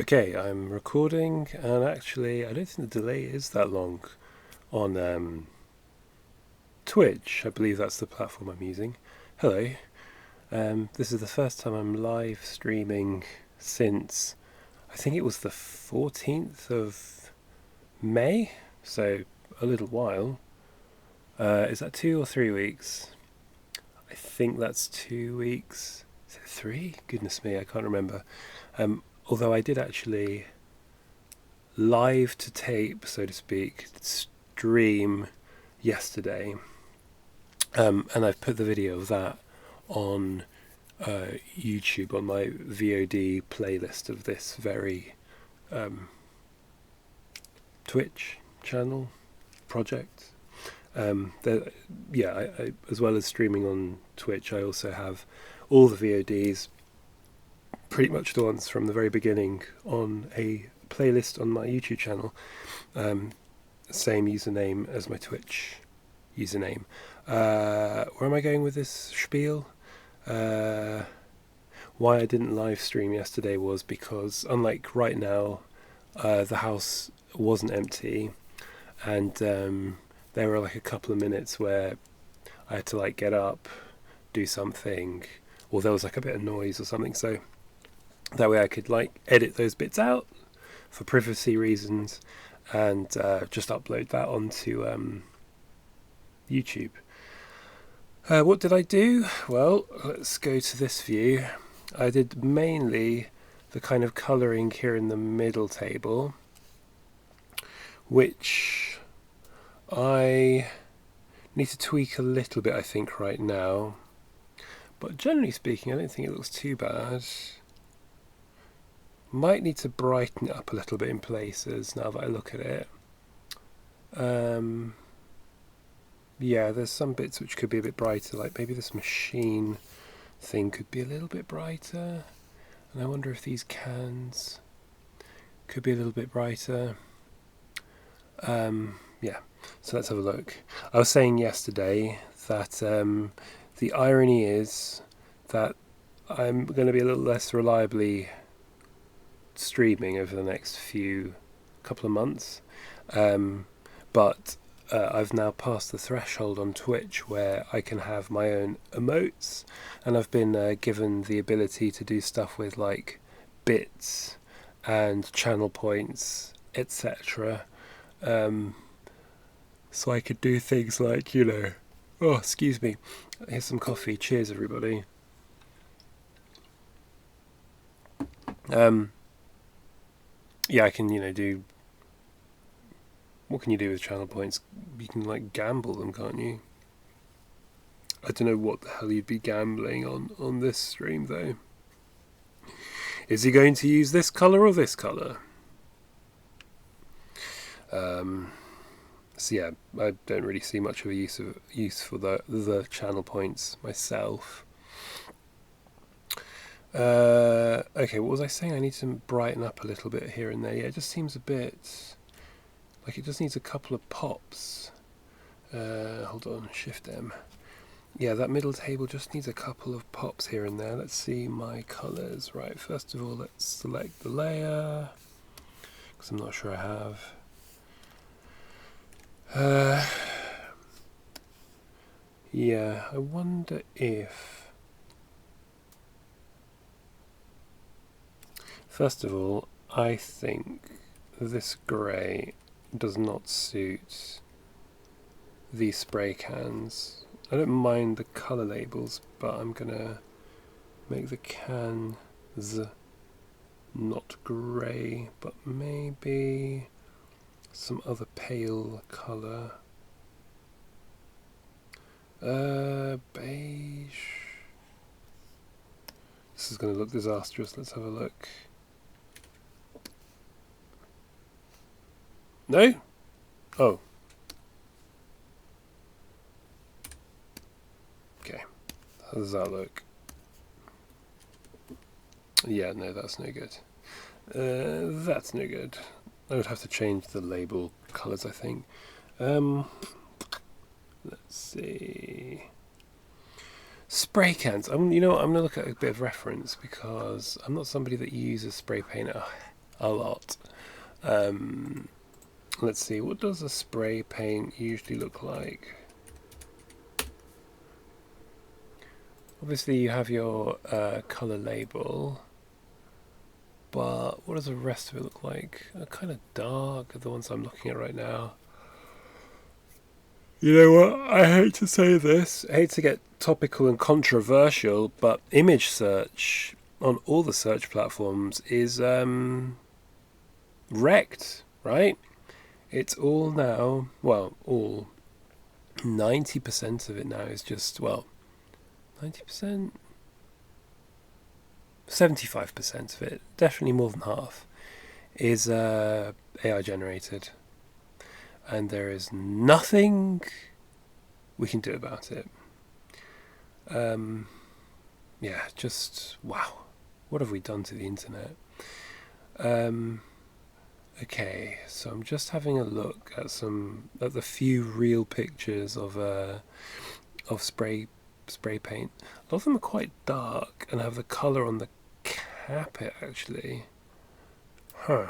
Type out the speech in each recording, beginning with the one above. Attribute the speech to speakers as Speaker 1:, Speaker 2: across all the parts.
Speaker 1: Okay, I'm recording, and actually, I don't think the delay is that long on Twitch. I believe that's the platform I'm using. Hello. This is the first time I'm live streaming since I think it was the 14th of May, so a little while. Is that 2 or 3 weeks? I think that's 2 weeks. Is it 3? Goodness me, I can't remember. Although I did actually live to tape, so to speak, stream yesterday, and I've put the video of that on YouTube on my VOD playlist of this very Twitch channel project. I, as well as streaming on Twitch, I also have all the VODs, pretty much the ones from the very beginning, on a playlist on my YouTube channel. Same username as my Twitch username. Where am I going with this spiel? Why I didn't live stream yesterday was because, unlike right now, the house wasn't empty, and there were like a couple of minutes where I had to like get up, do something, or there was like a bit of noise or something, so that way I could like edit those bits out for privacy reasons and just upload that onto YouTube. What did I do? Well, let's go to this view. I did mainly the kind of colouring here in the middle table, which I need to tweak a little bit, I think, right now. But generally speaking, I don't think it looks too bad. Might need to brighten it up a little bit in places now that I look at it. Yeah, there's some bits which could be a bit brighter, like maybe this machine thing could be a little bit brighter. And I wonder if these cans could be a little bit brighter. Yeah, so let's have a look. I was saying yesterday that the irony is that I'm going to be a little less reliably streaming over the next couple of months, but I've now passed the threshold on Twitch where I can have my own emotes, and I've been given the ability to do stuff with like bits and channel points, etc. So I could do things like, oh, excuse me, here's some coffee, cheers everybody. Yeah, I can, do... What can you do with channel points? You can, like, gamble them, can't you? I don't know what the hell you'd be gambling on this stream, though. Is he going to use this colour or this colour? So yeah, I don't really see much of a use for the channel points myself. Okay, what was I saying? I need to brighten up a little bit here and there. Yeah, it just seems a bit like it just needs a couple of pops. Hold on, Shift M. Yeah, that middle table just needs a couple of pops here and there. Let's see my colours. Right, first of all, let's select the layer, because I'm not sure I have. Yeah, I wonder if... First of all, I think this grey does not suit these spray cans. I don't mind the colour labels, but I'm gonna make the cans not grey, but maybe some other pale colour. Beige. This is going to look disastrous. Let's have a look. No? Oh. Okay. How does that look? Yeah, no, that's no good. That's no good. I would have to change the label colours, I think. Let's see. Spray cans. I'm going to look at a bit of reference because I'm not somebody that uses spray paint a lot. Let's see, what does a spray paint usually look like? Obviously you have your colour label, but what does the rest of it look like? Kind of dark, the ones I'm looking at right now. You know what, I hate to say this, I hate to get topical and controversial, but image search on all the search platforms is wrecked, right? It's all now, well, all 90% of it now is just, well, 90%, 75% of it, definitely more than half, is AI generated, and there is nothing we can do about it. Yeah, just wow, what have we done to the internet? Okay, so I'm just having a look at the few real pictures of spray paint. A lot of them are quite dark and have the colour on the carpet actually. Huh.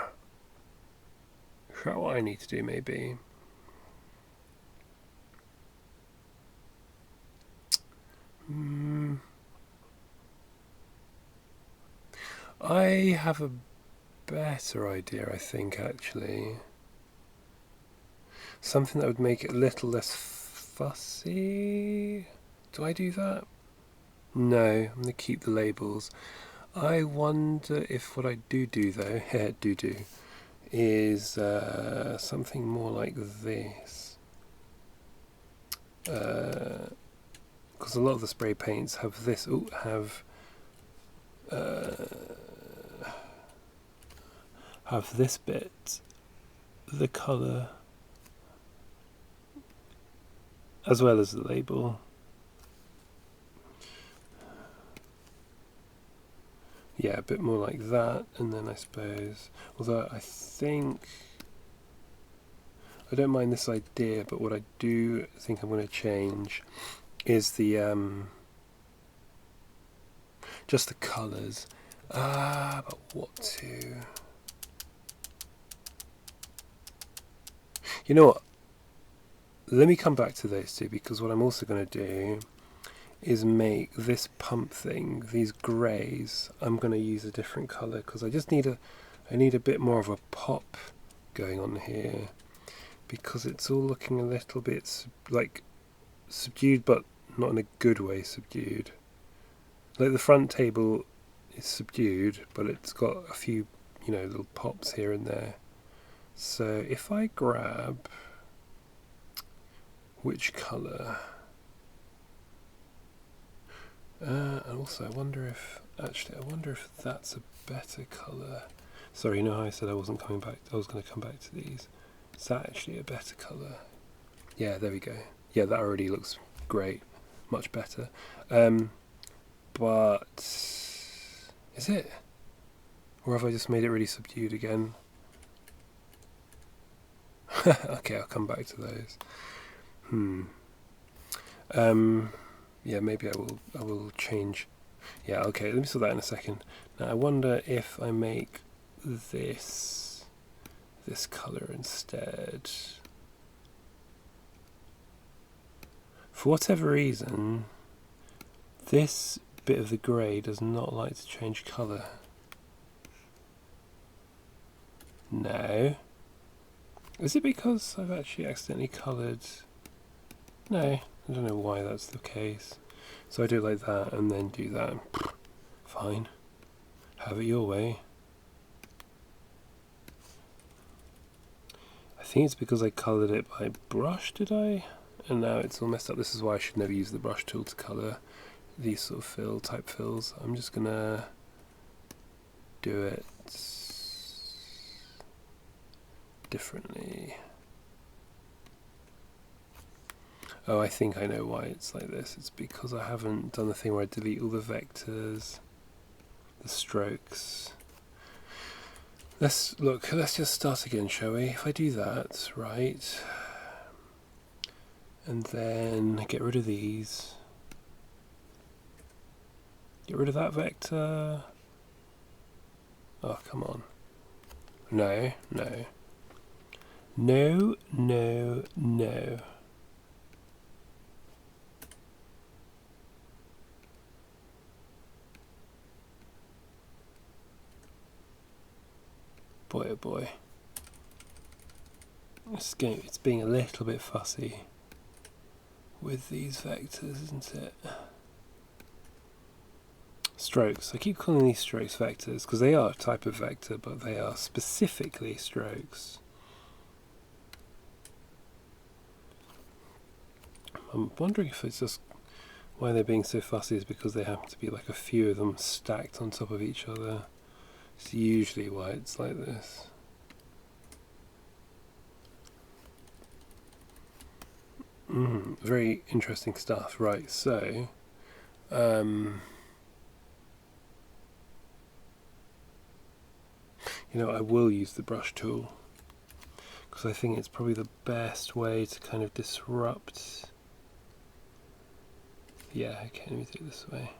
Speaker 1: Is that what I need to do maybe? I have a better idea, I think, actually. Something that would make it a little less fussy. Do I do that? No, I'm going to keep the labels. I wonder if what I do though, is something more like this. Because a lot of the spray paints have this, have this bit, the colour, as well as the label. Yeah, a bit more like that, and then I suppose, although I think, I don't mind this idea, but what I do think I'm going to change is the, just the colours. But what to... You know what? Let me come back to those two, because what I'm also going to do is make this pump thing, these greys, I'm going to use a different colour, because I just need I need a bit more of a pop going on here, because it's all looking a little bit like subdued, but not in a good way subdued. Like the front table is subdued, but it's got a few, little pops here and there. So if I grab, which colour? And also I wonder if that's a better colour. Sorry, you know how I said I wasn't coming back, I was going to come back to these. Is that actually a better colour? Yeah, there we go. Yeah, that already looks great. Much better. But is it? Or have I just made it really subdued again? Okay, I'll come back to those. Yeah, maybe I will change. Yeah, okay, let me sort that in a second. Now I wonder if I make this colour instead. For whatever reason, this bit of the grey does not like to change colour. No. Is it because I've actually accidentally coloured? No, I don't know why that's the case. So I do it like that and then do that. Fine. Have it your way. I think it's because I coloured it by brush, did I? And now it's all messed up. This is why I should never use the brush tool to colour these sort of type fills. I'm just gonna do it differently. Oh, I think I know why it's like this. It's because I haven't done the thing where I delete all the vectors, the strokes. Let's just start again, shall we? If I do that, right, and then get rid of these, get rid of that vector. Oh, come on. no, no. No, no, no. Boy, oh boy. It's being a little bit fussy with these vectors, isn't it? Strokes. I keep calling these strokes vectors because they are a type of vector, but they are specifically strokes. I'm wondering if it's just why they're being so fussy is because they happen to be like a few of them stacked on top of each other. It's usually why it's like this. Very interesting stuff. Right, so I will use the brush tool because I think it's probably the best way to kind of disrupt. Yeah, okay, let me do it this way.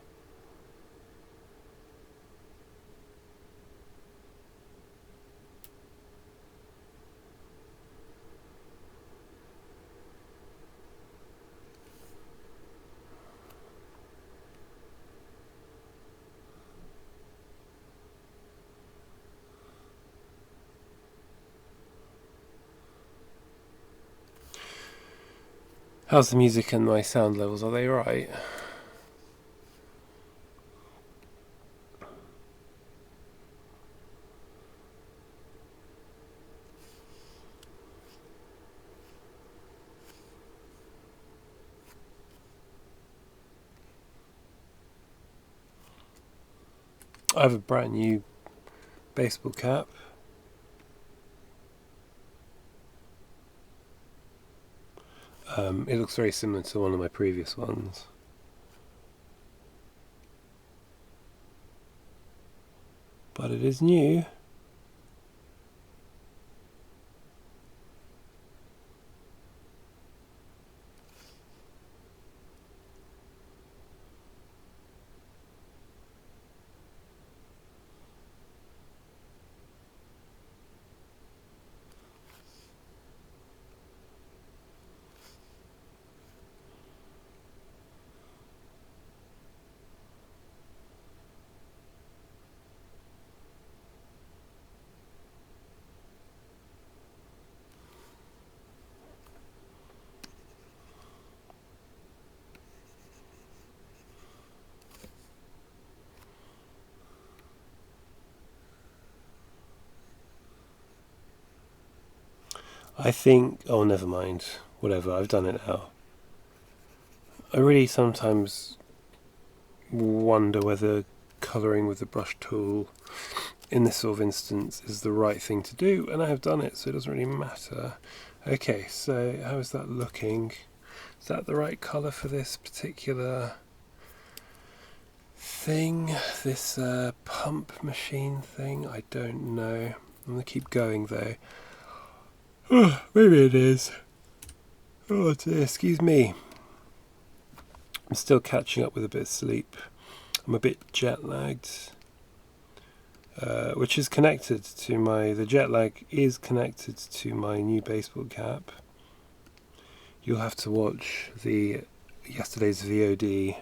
Speaker 1: How's the music and my sound levels? Are they right? I have a brand new baseball cap. It looks very similar to one of my previous ones. But it is new. I think, oh, never mind. Whatever, I've done it now. I really sometimes wonder whether colouring with the brush tool in this sort of instance is the right thing to do, and I have done it, so it doesn't really matter. Okay, so how is that looking? Is that the right colour for this particular thing? This pump machine thing? I don't know. I'm going to keep going though. Oh, maybe it is. Oh dear, excuse me. I'm still catching up with a bit of sleep. I'm a bit jet lagged. Which is connected to the jet lag is connected to my new baseball cap. You'll have to watch yesterday's VOD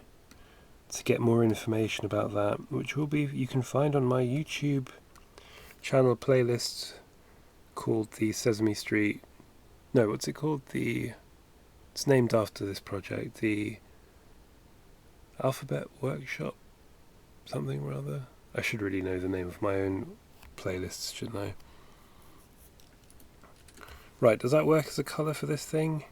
Speaker 1: to get more information about that, which you can find on my YouTube channel playlist called the Sesame Street. No, what's it called? It's named after this project, the Alphabet Workshop, something or other. I should really know the name of my own playlists, shouldn't I? Right, does that work as a colour for this thing?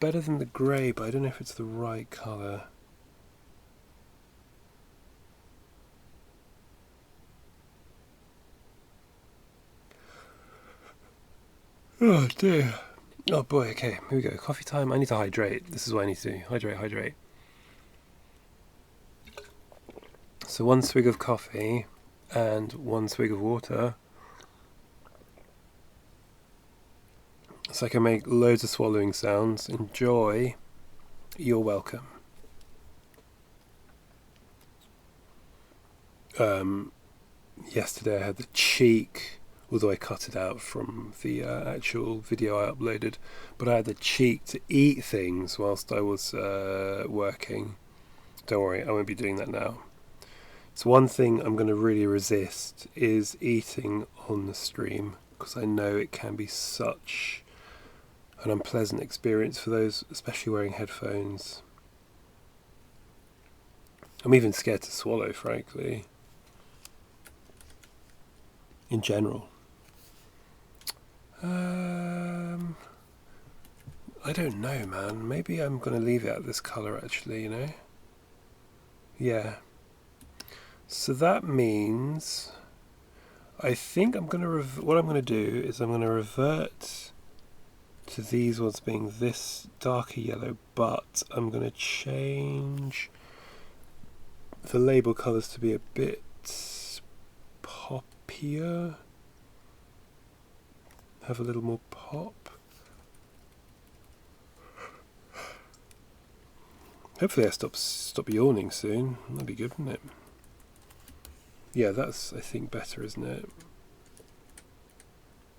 Speaker 1: Better than the grey, but I don't know if it's the right colour. Oh dear. Oh boy, okay, here we go. Coffee time. I need to hydrate. This is what I need to do. Hydrate. So 1 swig of coffee and 1 swig of water. So I can make loads of swallowing sounds. Enjoy. You're welcome. Yesterday I had the cheek, although I cut it out from the actual video I uploaded, but I had the cheek to eat things whilst I was working. Don't worry, I won't be doing that now. So one thing I'm going to really resist is eating on the stream, because I know it can be such an unpleasant experience for those, especially wearing headphones. I'm even scared to swallow, frankly. In general. I don't know, man. Maybe I'm going to leave it at this colour, actually, you know? Yeah. So that means I think I'm going to what I'm going to do is I'm going to revert to these ones being this darker yellow, but I'm going to change the label colours to be a bit poppier. Have a little more pop. Hopefully I stop yawning soon. That'd be good, wouldn't it? Yeah, that's, I think, better, isn't it?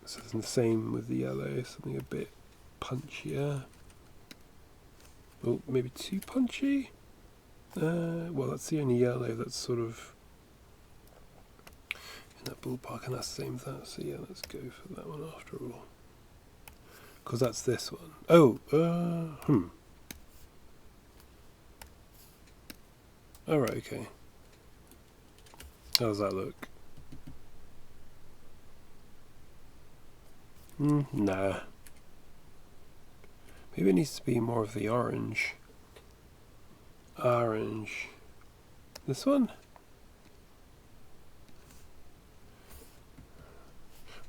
Speaker 1: So it's the same with the yellow, something a bit punchier. Oh, maybe too punchy? Well, that's the only yellow that's sort of in that ballpark, and that's the same with that. So yeah, let's go for that one after all. Because that's this one. Oh, Alright, okay. How does that look? Nah. Maybe it needs to be more of the orange. Orange. This one?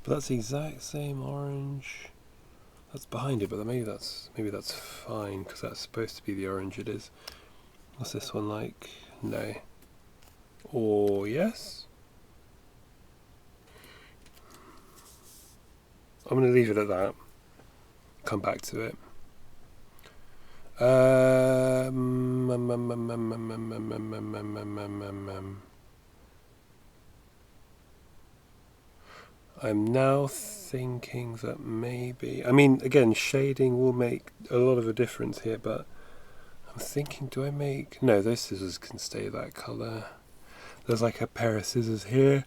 Speaker 1: But that's the exact same orange. That's behind it, but maybe that's fine, because that's supposed to be the orange it is. What's this one like? No. Or yes? I'm going to leave it at that. Come back to it. I'm now thinking that maybe... I mean, again, shading will make a lot of a difference here, but I'm thinking, do I make... No, those scissors can stay that colour. There's like a pair of scissors here,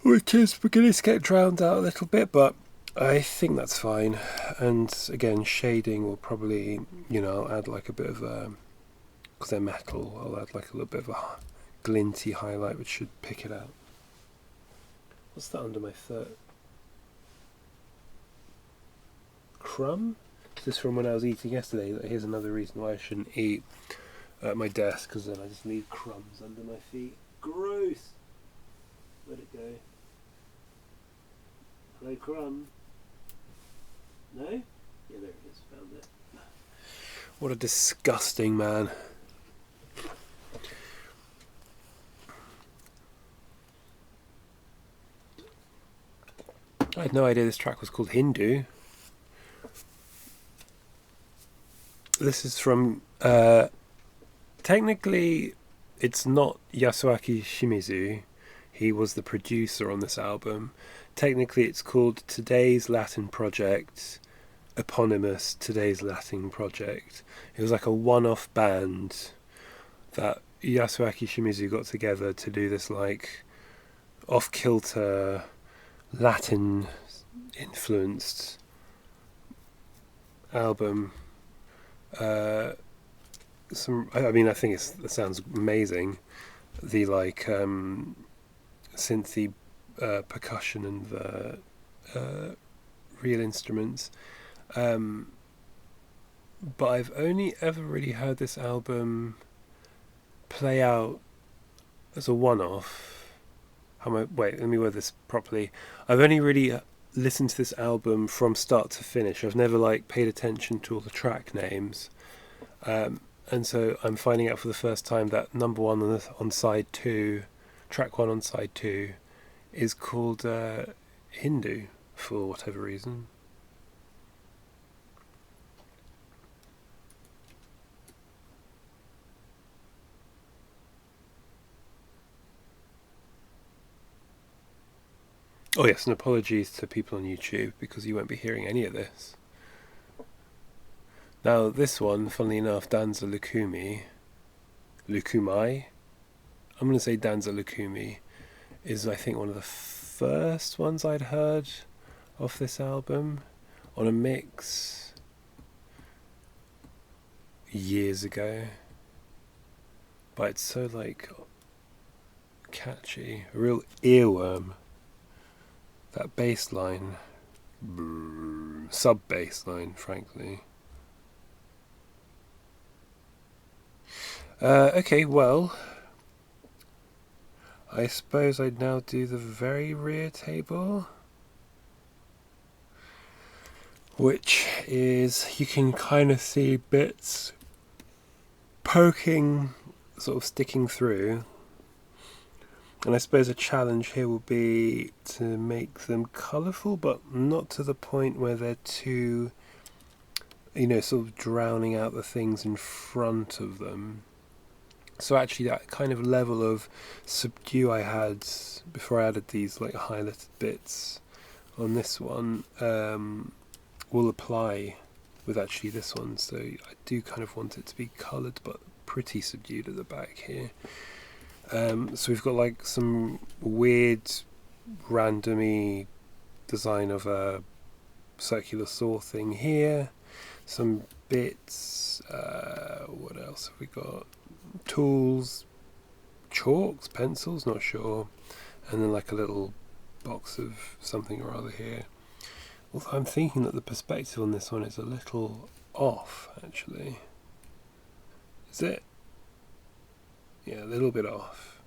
Speaker 1: which is beginning to get drowned out a little bit, but I think that's fine. And again, shading will probably, you know, I'll add like a bit of a... Because they're metal, I'll add like a little bit of a glinty highlight, which should pick it out. What's that under my foot? Crumb? Is this from when I was eating yesterday? Here's another reason why I shouldn't eat at my desk, because then I just leave crumbs under my feet. Gross! Where'd it go? Hello, crumb? No? Yeah, there it is. Found it. What a disgusting man. I had no idea this track was called Hindu. This is from... technically, it's not Yasuaki Shimizu. He was the producer on this album. Technically, it's called Today's Latin Project, eponymous Today's Latin Project. It was like a one-off band that Yasuaki Shimizu got together to do this like off-kilter Latin-influenced album. I mean, I think it sounds amazing. The like synthy percussion and the real instruments. But I've only ever really heard this album play out as a one-off. Wait, let me word this properly. I've only really listened to this album from start to finish. I've never like paid attention to all the track names. And so I'm finding out for the first time that number one on side 2, track 1 on side 2, is called Hindu for whatever reason. Oh yes, and apologies to people on YouTube because you won't be hearing any of this. Now this one, funnily enough, Danza Lukumi, Lukumai, I'm going to say Danza Lukumi, is I think one of the first ones I'd heard off this album on a mix years ago. But it's so like catchy, a real earworm. That bass line, sub bass line, frankly. Okay, well, I suppose I'd now do the very rear table, which is, you can kind of see bits poking, sort of sticking through. And I suppose a challenge here will be to make them colourful, but not to the point where they're too, sort of drowning out the things in front of them. So actually that kind of level of subdue I had before I added these like highlighted bits on this one will apply with actually this one. So I do kind of want it to be coloured but pretty subdued at the back here. So we've got like some weird randomy design of a circular saw thing here. Some bits, what else have we got? Tools, chalks, pencils, not sure. And then like a little box of something or other here. Although I'm thinking that the perspective on this one is a little off, actually. Is it? Yeah, a little bit off.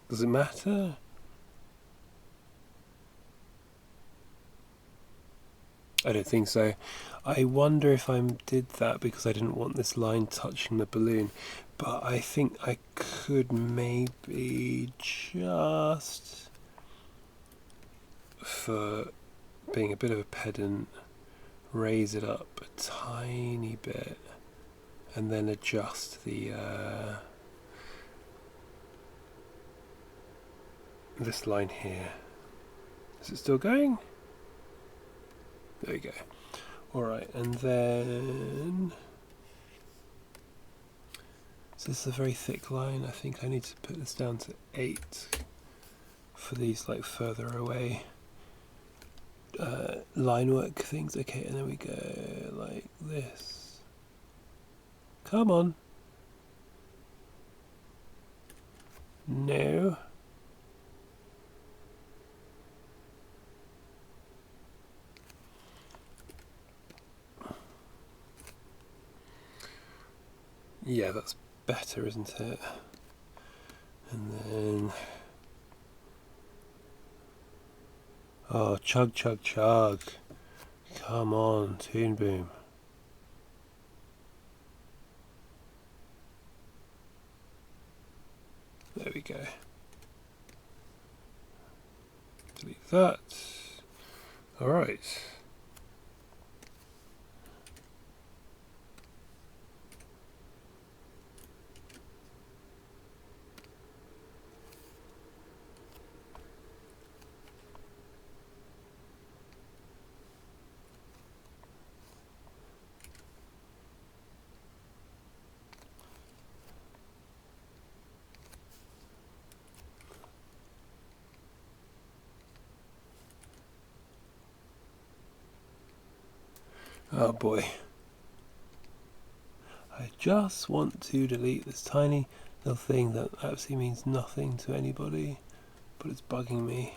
Speaker 1: Does it matter? I don't think so. I wonder if I did that because I didn't want this line touching the balloon. But I think I could maybe just, for being a bit of a pedant, raise it up a tiny bit and then adjust the this line here. Is it still going? There we go. Alright, and then so this is a very thick line. I think I need to put this down to 8 for these like further away line work things. Okay, and then we go like this. Come on. No. Yeah, that's better, isn't it? And then, oh, chug, chug, chug. Come on, Toon Boom. There we go. Delete that. Alright. Oh boy. I just want to delete this tiny little thing that absolutely means nothing to anybody, but it's bugging me.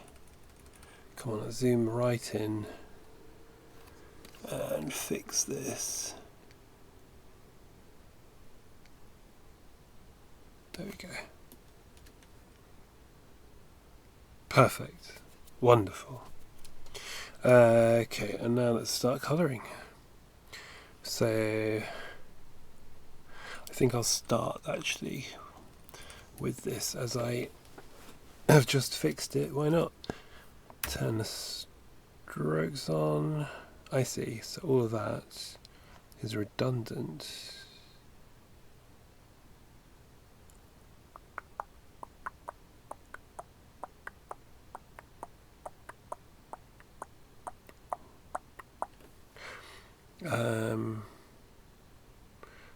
Speaker 1: Come on, let's zoom right in and fix this. There we go. Perfect. Wonderful. Okay, and now let's start colouring. So I think I'll start actually with this as I have just fixed it. Why not? Turn the strokes on. I see, so all of that is redundant.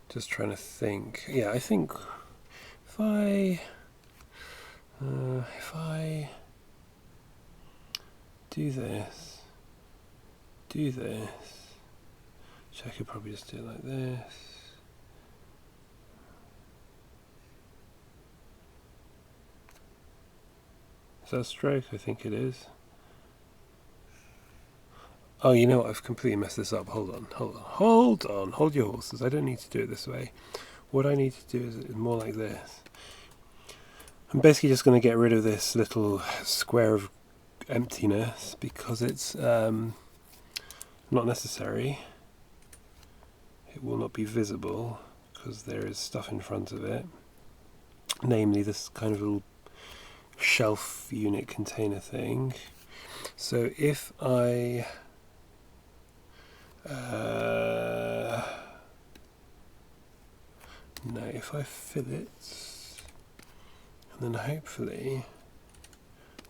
Speaker 1: Just trying to think. Yeah, I think if I do this, which I could probably just do it like this. Is that a stroke? I think it is. Oh, you know what? I've completely messed this up. Hold on. Hold your horses. I don't need to do it this way. What I need to do is more like this. I'm basically just going to get rid of this little square of emptiness because it's not necessary. It will not be visible because there is stuff in front of it. Namely this kind of little shelf unit container thing. So if I if I fill it, and then hopefully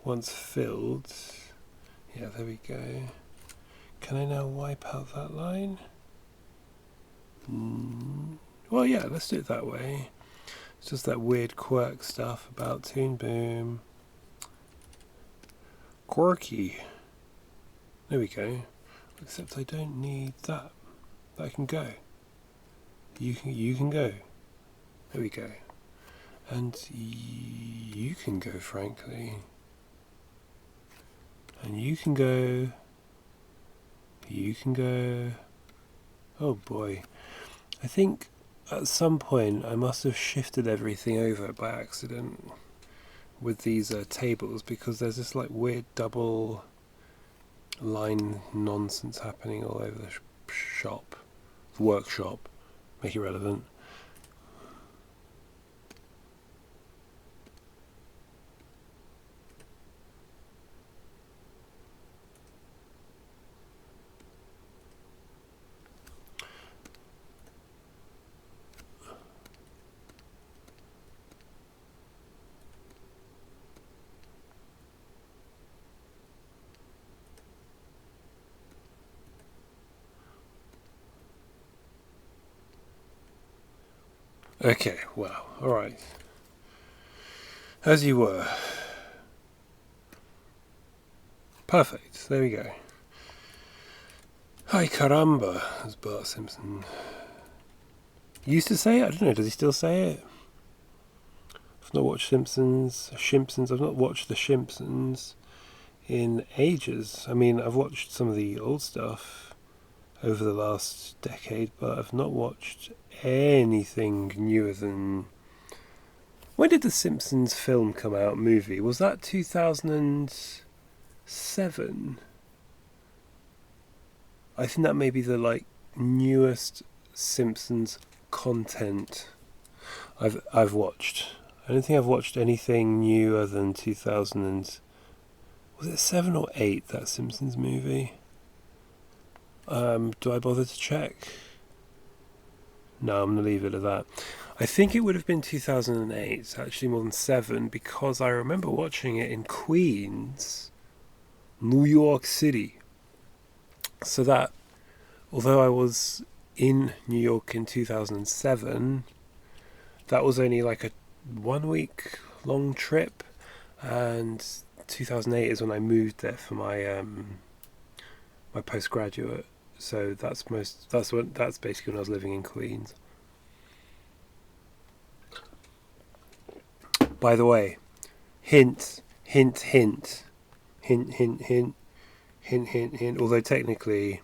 Speaker 1: once filled, yeah, there we go. Can I now wipe out that line? Well, yeah, let's do it that way. It's just that weird quirk stuff about Toon Boom. Quirky. There we go. Except I don't need that. That can go. You can go. There we go. And you can go, frankly. And you can go. You can go. Oh boy. I think at some point I must have shifted everything over by accident with these tables, because there's this like weird double line nonsense happening all over the workshop. Make it relevant. Okay, well, alright. As you were. Perfect, there we go. Ay caramba, as Bart Simpson used to say it. I don't know, does he still say it? I've not watched Shimpsons. I've not watched The Shimpsons in ages. I mean, I've watched some of the old stuff over the last decade, but I've not watched anything newer than... When did the Simpsons film come out, movie? Was that 2007? I think that may be the newest Simpsons content I've watched. I don't think I've watched anything newer than 2000 was it 7 or 8, that Simpsons movie? Do I bother to check? No, I'm going to leave it at that. I think it would have been 2008, actually more than 7, because I remember watching it in Queens, New York City. So that, although I was in New York in 2007, that was only like a 1 week long trip, and 2008 is when I moved there for my my postgraduate. So that's basically when I was living in Queens. By the way, hint, hint, hint, hint, hint, hint, hint, hint, hint. Although technically,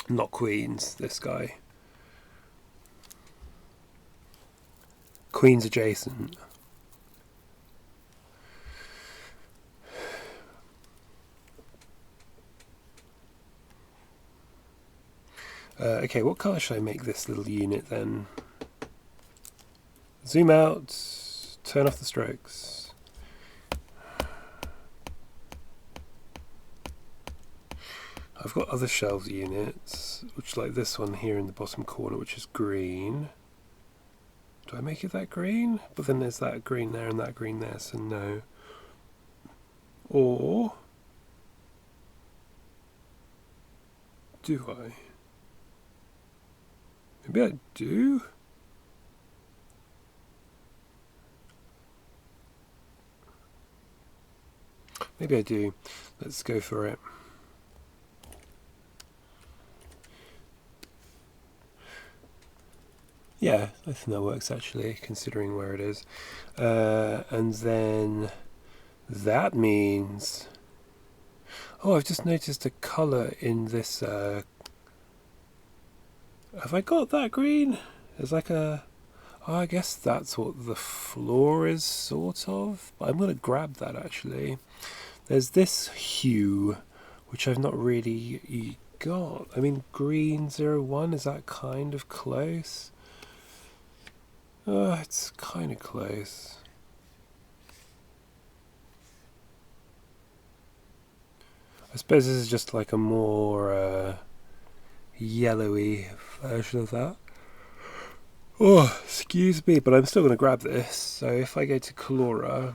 Speaker 1: not Queens. This guy, Queens adjacent. Okay, what colour should I make this little unit then? Zoom out, turn off the strokes. I've got other shelves units, which like this one here in the bottom corner, which is green. Do I make it that green? But then there's that green there and that green there, so no. Or do I? Maybe I do? Maybe I do. Let's go for it. Yeah, I think that works actually, considering where it is. And then that means... Oh, I've just noticed a colour in this... Have I got that green? There's like a... Oh, I guess that's what the floor is, sort of. But I'm going to grab that actually. There's this hue, which I've not really got. I mean, green 01, is that kind of close? It's kind of close. I suppose this is just like a more yellowy version of that. Oh, excuse me, but I'm still going to grab this. So if I go to Colora,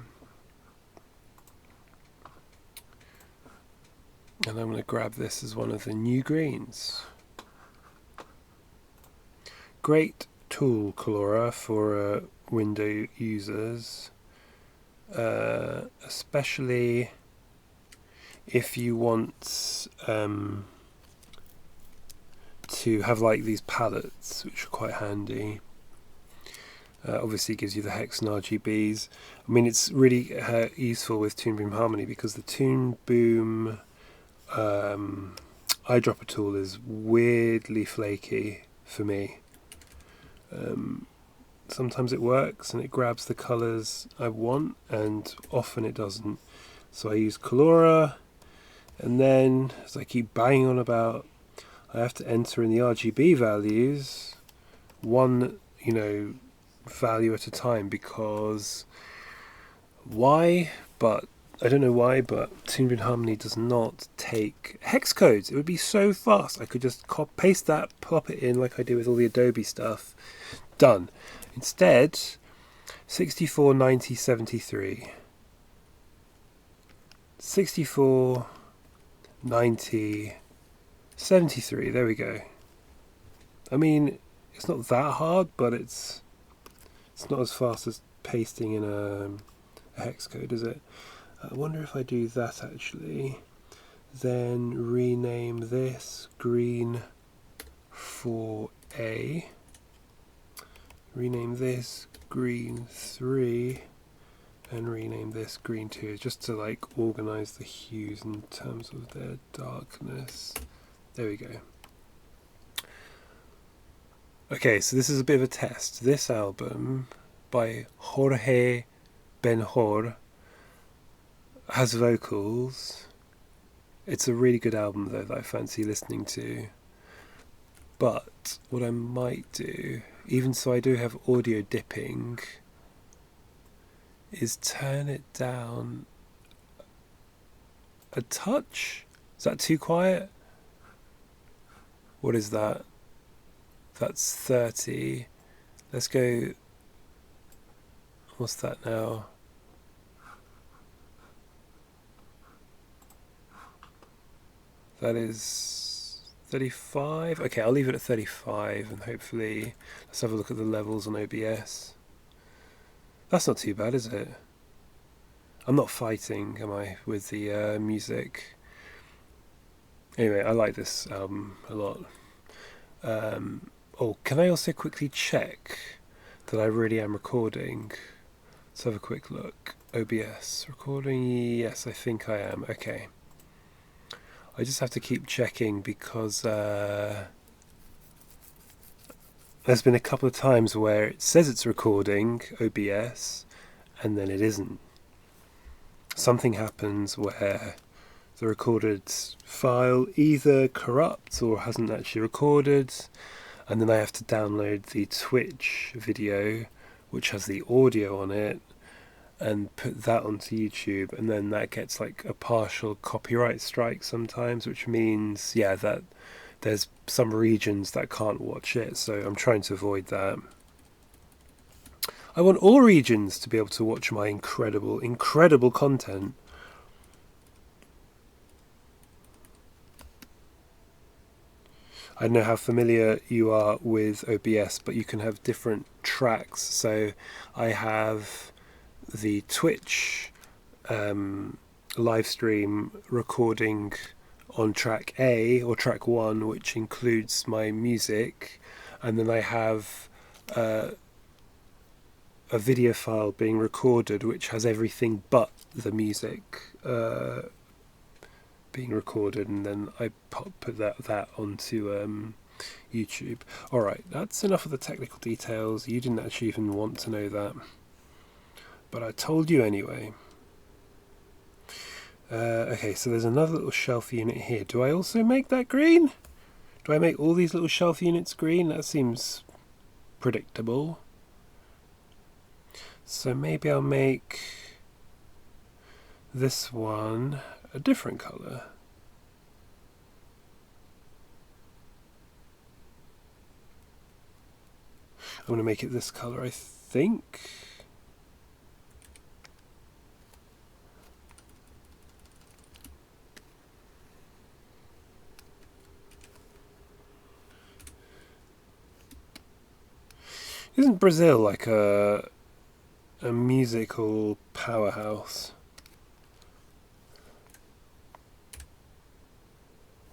Speaker 1: and I'm going to grab this as one of the new greens. Great tool, Colora, for window users, especially if you want to have like these palettes, which are quite handy. Obviously it gives you the hex and RGBs. I mean, it's really useful with Toon Boom Harmony because the Toon Boom eyedropper tool is weirdly flaky for me. Sometimes it works and it grabs the colours I want, and often it doesn't. So I use Colora, and then, as I keep banging on about, I have to enter in the RGB values, one, value at a time, because why? But I don't know why, but Toon Boom Harmony does not take hex codes. It would be so fast. I could just paste that, pop it in like I do with all the Adobe stuff. Done. Instead, 64, 90, 73. 64, 90, 73. There we go. I mean, it's not that hard, but it's not as fast as pasting in a hex code, is it? I wonder if I do that actually. Then rename this green 4A. Rename this green 3. And rename this green 2, just to like organize the hues in terms of their darkness. There we go. Okay, so this is a bit of a test. This album by Jorge Ben-Hor has vocals. It's a really good album though that I fancy listening to. But what I might do, even so I do have audio dipping, is turn it down a touch. Is that too quiet? What is that? That's 30. Let's go. What's that now? That is 35. Okay, I'll leave it at 35 and hopefully let's have a look at the levels on OBS. That's not too bad, is it? I'm not fighting, am I, with the music? Anyway, I like this album a lot. Oh, can I also quickly check that I really am recording? Let's have a quick look. OBS recording. Yes, I think I am. Okay. I just have to keep checking because there's been a couple of times where it says it's recording OBS and then it isn't. Something happens where the recorded file either corrupts or hasn't actually recorded, and then I have to download the Twitch video which has the audio on it and put that onto YouTube, and then that gets like a partial copyright strike sometimes, which means that there's some regions that can't watch it, so I'm trying to avoid that. I want all regions to be able to watch my incredible content. I don't know how familiar you are with OBS, but you can have different tracks. So I have the Twitch live stream recording on track A or track 1, which includes my music, and then I have a video file being recorded which has everything but the music being recorded, and then I put that onto YouTube. Alright, that's enough of the technical details. You didn't actually even want to know that, but I told you anyway. Okay, so there's another little shelf unit here. Do I also make that green? Do I make all these little shelf units green? That seems predictable. So maybe I'll make this one a different colour. I'm going to make it this colour, I think. Isn't Brazil like a musical powerhouse?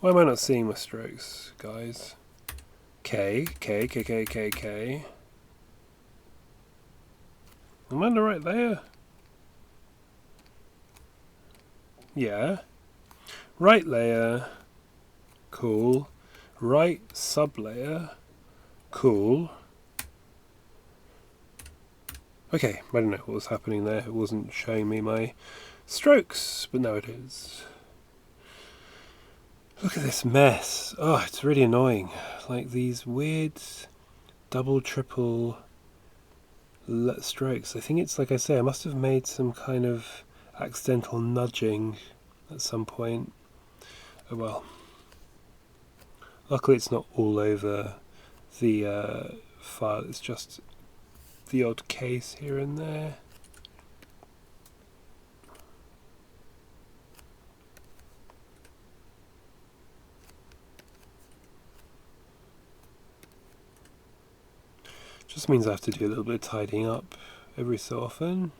Speaker 1: Why am I not seeing my strokes, guys? K. Am I right there? Yeah. Right layer. Cool. Right sublayer. Cool. Okay, I don't know what was happening there. It wasn't showing me my strokes, but now it is. Look at this mess. Oh, it's really annoying. Like these weird double, triple strokes. I think it's, like I say, I must have made some kind of accidental nudging at some point. Oh well. Luckily it's not all over the file, it's just the odd case here and there. Just means I have to do a little bit of tidying up every so often.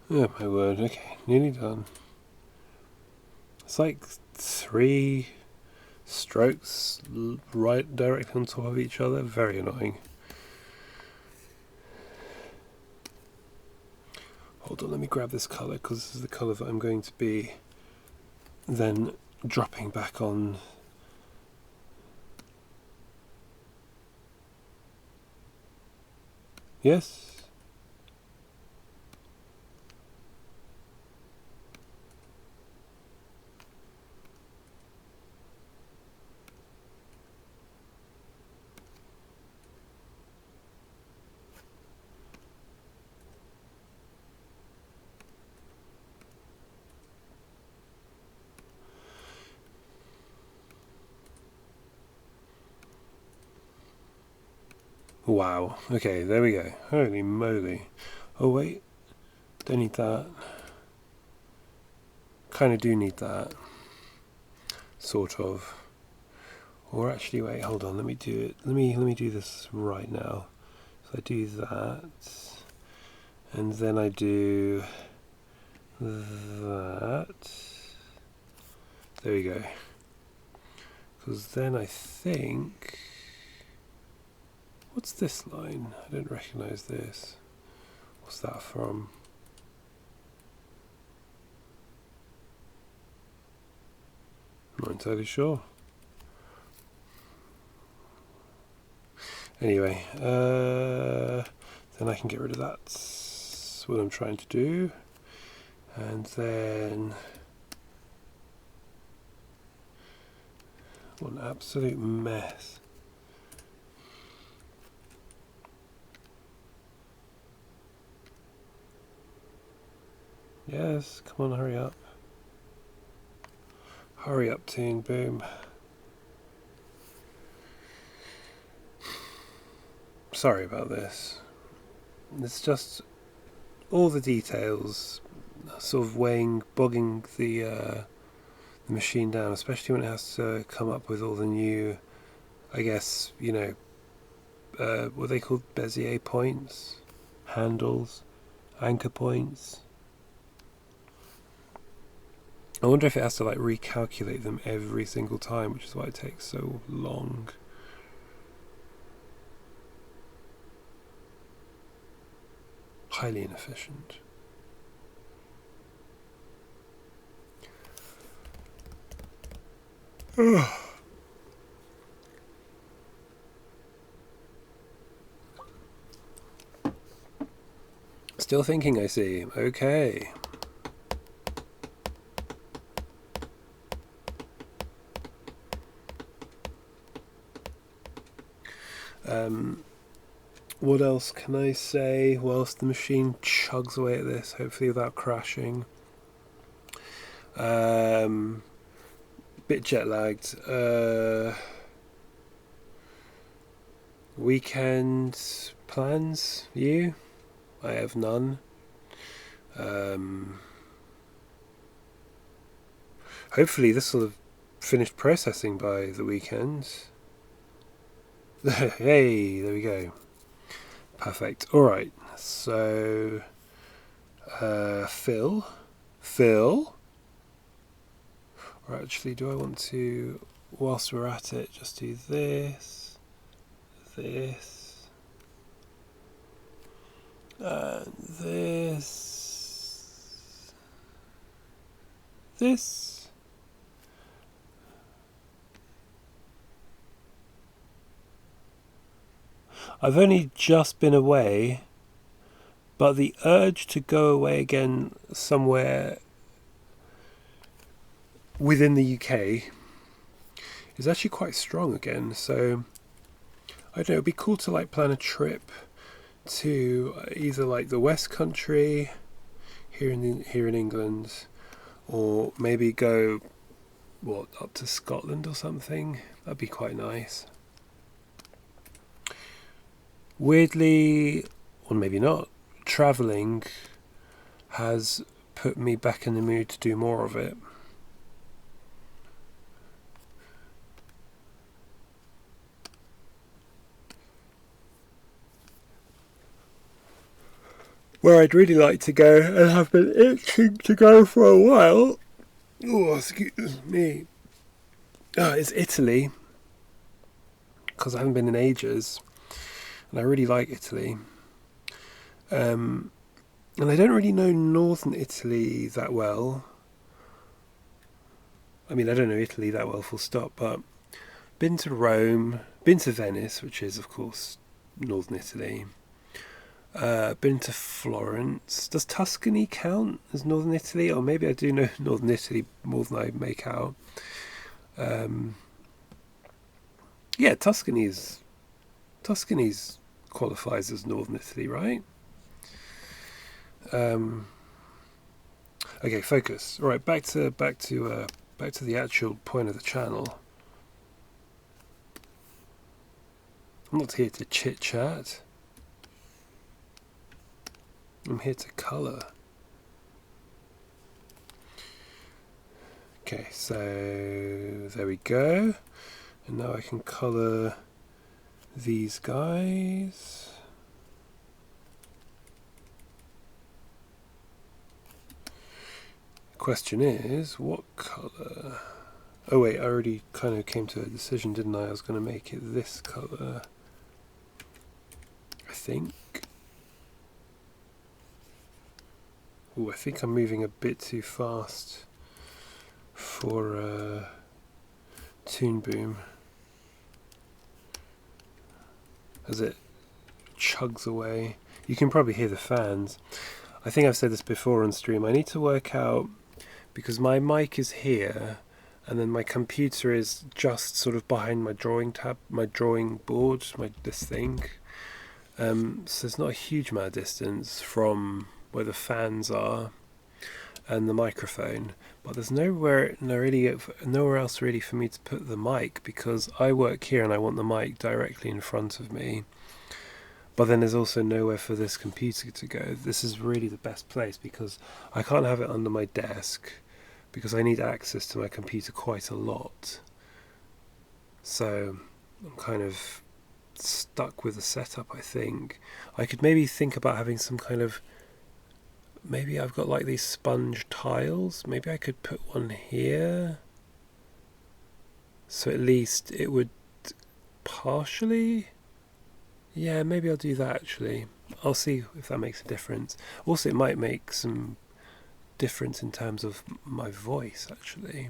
Speaker 1: Oh my word, okay, nearly done. It's like 3 strokes right directly on top of each other, very annoying. Hold on, let me grab this colour, because this is the colour that I'm going to be then dropping back on. Yes? Wow, okay, there we go. Holy moly. Oh wait, don't need that. Kind of do need that. Sort of. Or actually, wait, hold on, let me do it. Let me do this right now. So I do that, and then I do that. There we go. Because then I think... What's this line? I don't recognise this. What's that from? Not entirely sure. Anyway, then I can get rid of that. That's what I'm trying to do. And then... What an absolute mess. Yes, come on, hurry up. Hurry up, Toon, boom. Sorry about this. It's just all the details sort of bogging the machine down, especially when it has to come up with all the new, I guess, you know, what are they called? Bezier points, handles, anchor points. I wonder if it has to like recalculate them every single time, which is why it takes so long. Highly inefficient. Still thinking, I see. Okay. What else can I say whilst the machine chugs away at this, hopefully without crashing? Bit jet lagged. Weekend plans? You? I have none. Hopefully this will have finished processing by the weekend. Hey, there we go. Perfect. Alright, so Phil. Or actually, do I want to, whilst we're at it, just do this, and this. I've only just been away, but the urge to go away again somewhere within the UK is actually quite strong again. So I don't know, it'd be cool to like plan a trip to either like the West Country here in England, or maybe go up to Scotland or something. That'd be quite nice. Weirdly, or maybe not, travelling has put me back in the mood to do more of it. Where I'd really like to go and have been itching to go for a while, excuse me, it's Italy, because I haven't been in ages. And I really like Italy. And I don't really know northern Italy that well. I mean, I don't know Italy that well, full stop, but been to Rome, been to Venice, which is, of course, northern Italy. Been to Florence. Does Tuscany count as northern Italy? Or maybe I do know northern Italy more than I make out. Yeah, Tuscany's qualifies as northern Italy, right? Okay, focus. All right, back to the actual point of the channel. I'm not here to chit chat. I'm here to colour. Okay, so there we go. And now I can colour these guys. Question is, what colour? Oh wait, I already kind of came to a decision, didn't I? I was going to make it this colour, I think. Oh, I think I'm moving a bit too fast for Toon Boom as it chugs away. You can probably hear the fans. I think I've said this before on stream. I need to work out, because my mic is here and then my computer is just sort of behind my drawing tab, my drawing board, this thing. So there's not a huge amount of distance from where the fans are and the microphone, but there's nowhere else really for me to put the mic, because I work here and I want the mic directly in front of me. But then there's also nowhere for this computer to go. This is really the best place, because I can't have it under my desk, because I need access to my computer quite a lot. So I'm kind of stuck with the setup, I think. I could maybe think about having some kind of... Maybe I've got like these sponge tiles. Maybe I could put one here. So at least it would partially... Yeah, maybe I'll do that actually. I'll see if that makes a difference. Also, it might make some difference in terms of my voice actually.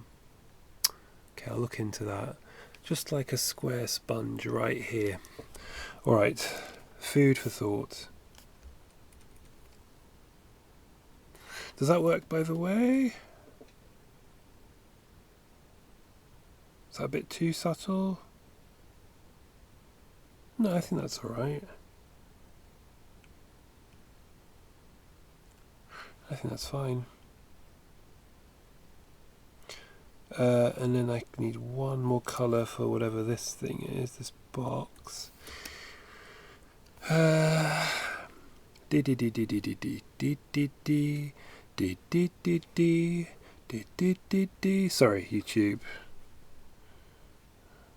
Speaker 1: Okay, I'll look into that. Just like a square sponge right here. Alright, food for thought. Does that work, by the way? Is that a bit too subtle? No, I think that's alright. I think that's fine. And then I need one more colour for whatever this thing is, this box. Sorry, YouTube.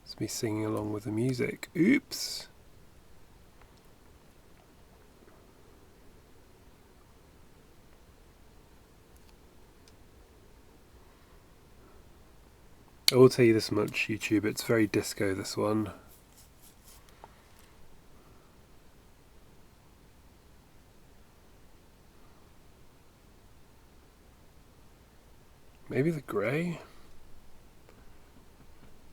Speaker 1: It's me singing along with the music. Oops. I will tell you this much, YouTube, it's very disco, this one. Maybe the grey?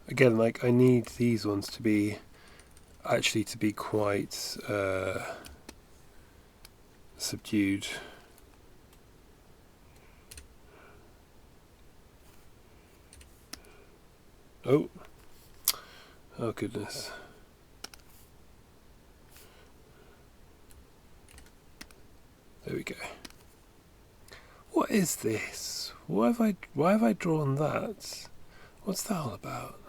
Speaker 1: Again, like, I need these ones to be quite subdued. Oh goodness. There we go. What is this? Why have I drawn that? What's that all about?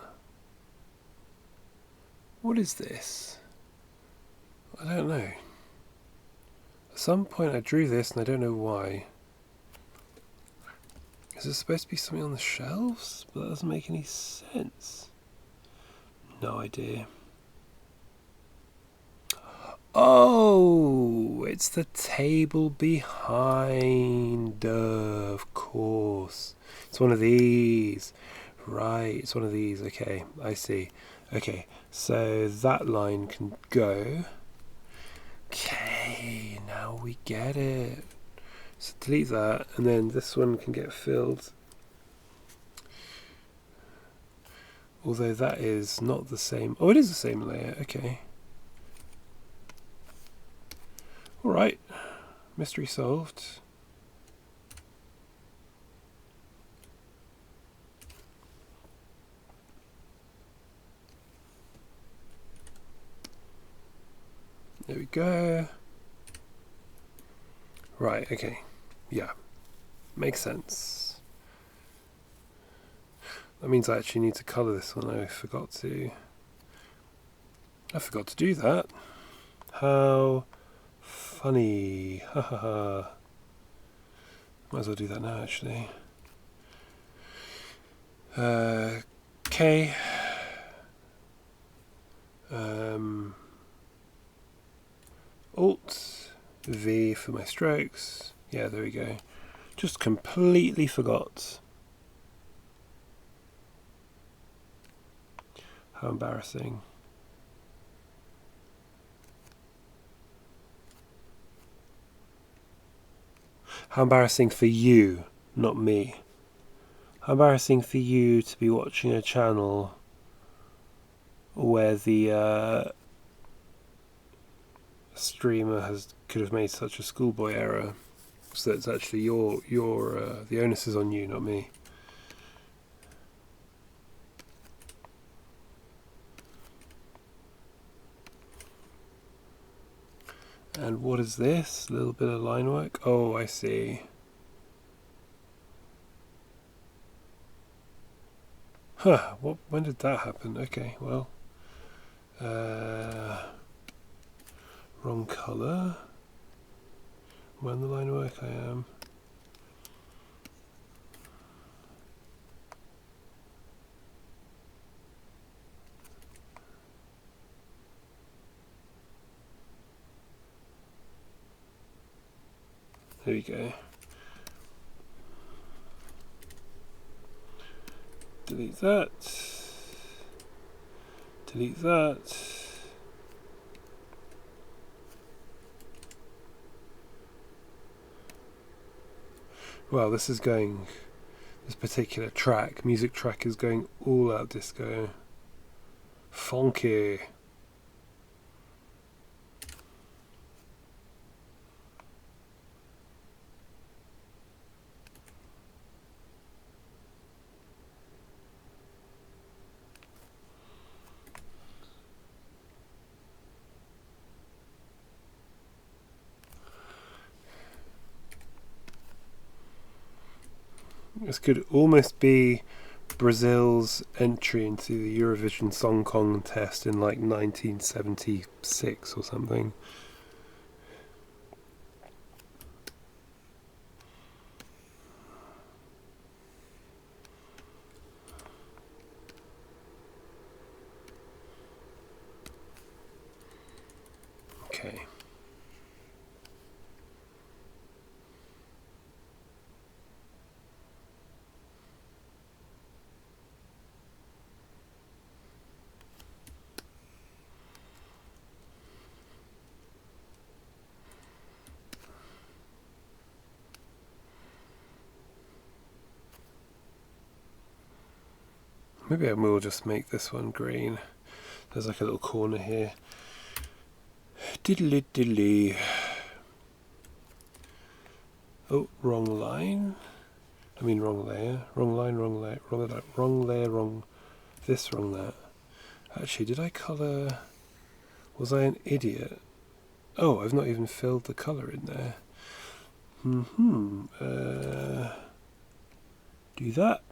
Speaker 1: What is this? I don't know. At some point I drew this and I don't know why. Is it supposed to be something on the shelves? But that doesn't make any sense. No idea. Oh, it's the table behind, of course. It's one of these. Right, it's one of these. Okay, I see. Okay, so that line can go. Okay, now we get it. So delete that, and then this one can get filled. Although that is not the same. Oh, it is the same layer. Okay. Alright. Mystery solved. There we go. Right, okay. Yeah. Makes sense. That means I actually need to colour this one. I forgot to do that. How funny. Ha ha ha. Might as well do that now actually. Okay. Alt V for my strokes. Yeah, there we go. Just completely forgot. How embarrassing. How embarrassing for you, not me. How embarrassing for you to be watching a channel where the streamer could have made such a schoolboy error, so it's actually the onus is on you, not me. And what is this? A little bit of line work. Oh, I see. Huh, when did that happen? Okay, well. Wrong colour. When the line work I am. There we go. Delete that. Delete that. Well, this particular music track is going all out disco. Funky. This could almost be Brazil's entry into the Eurovision Song Contest in like 1976 or something. Okay. Maybe I will just make this one green. There's like a little corner here. Diddly diddly. Oh, wrong line. I mean wrong layer. Wrong line, wrong layer, wrong layer, wrong this, wrong that. Actually, did I colour... Was I an idiot? Oh, I've not even filled the colour in there. Do that.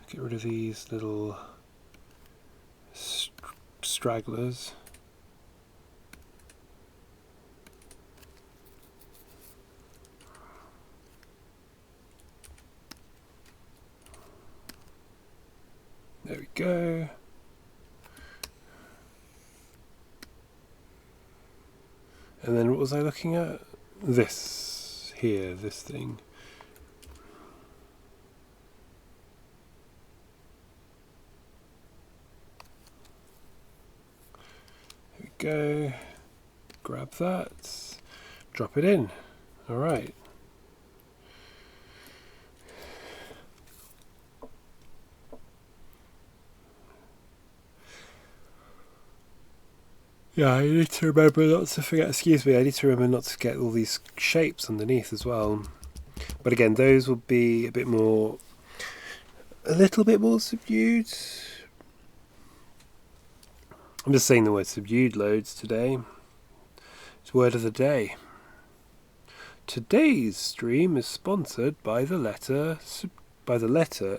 Speaker 1: Get rid of these little stragglers. There we go. And then what was I looking at? This here, this thing. There we go. Grab that. Drop it in. All right. Yeah, I need to remember not to forget, excuse me, I need to remember not to get all these shapes underneath as well. But again, those will be a little bit more subdued. I'm just saying the word subdued loads today. It's word of the day. Today's stream is sponsored by the letter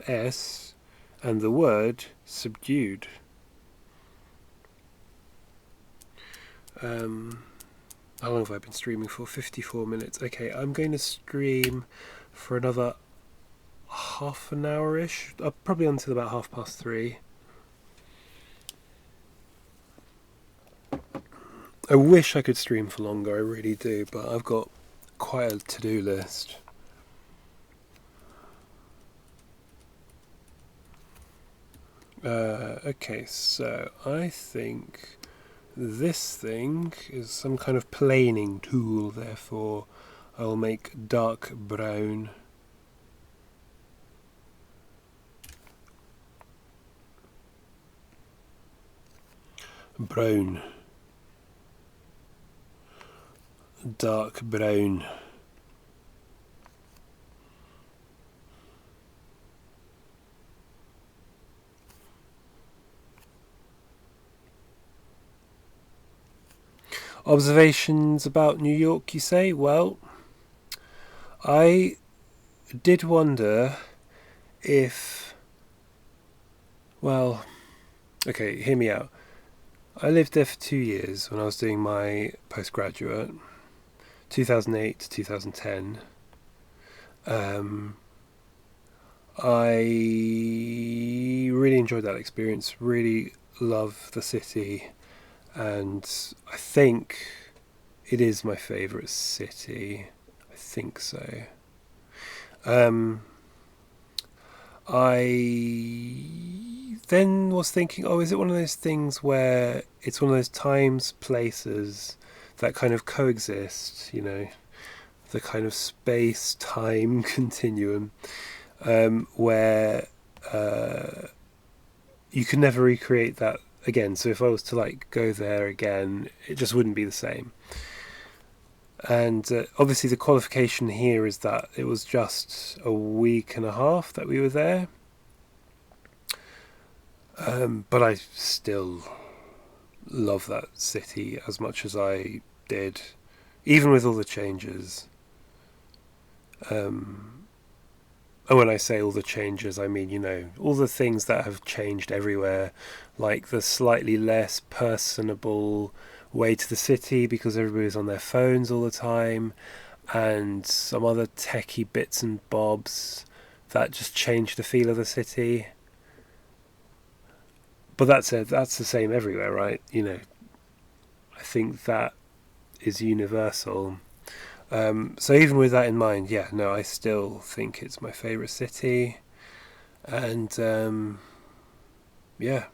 Speaker 1: S and the word subdued. How long have I been streaming for? 54 minutes. Okay, I'm going to stream for another half an hour-ish. Probably until about 3:30. I wish I could stream for longer, I really do, but I've got quite a to-do list. Okay, so I think this thing is some kind of planing tool, therefore I'll make dark brown. Brown. Dark brown. Observations about New York, you say? Well, I did wonder if... Well, okay, hear me out. I lived there for 2 years when I was doing my postgraduate, 2008 to 2010. I really enjoyed that experience, really love the city, and I think it is my favourite city. I think so. I then was thinking, oh, is it one of those things where it's one of those times, places that kind of coexist, the kind of space-time continuum, where you can never recreate that again. So if I was to go there again, it just wouldn't be the same. And obviously the qualification here is that it was just a week and a half that we were there. But I still love that city as much as I did, even with all the changes. And when I say all the changes, I mean, all the things that have changed everywhere, like the slightly less personable way to the city because everybody's on their phones all the time, and some other techie bits and bobs that just change the feel of the city. But that's the same everywhere, right? I think that is universal. So even with that in mind, yeah, no, I still think it's my favourite city. And yeah.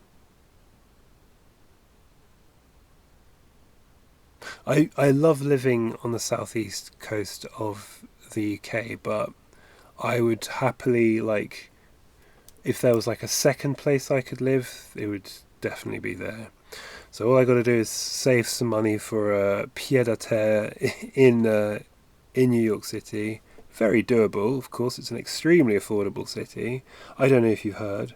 Speaker 1: I love living on the southeast coast of the UK, but I would happily, if there was a second place I could live, it would definitely be there. So all I got to do is save some money for a pied-à-terre in New York City. Very doable, of course. It's an extremely affordable city. I don't know if you've heard,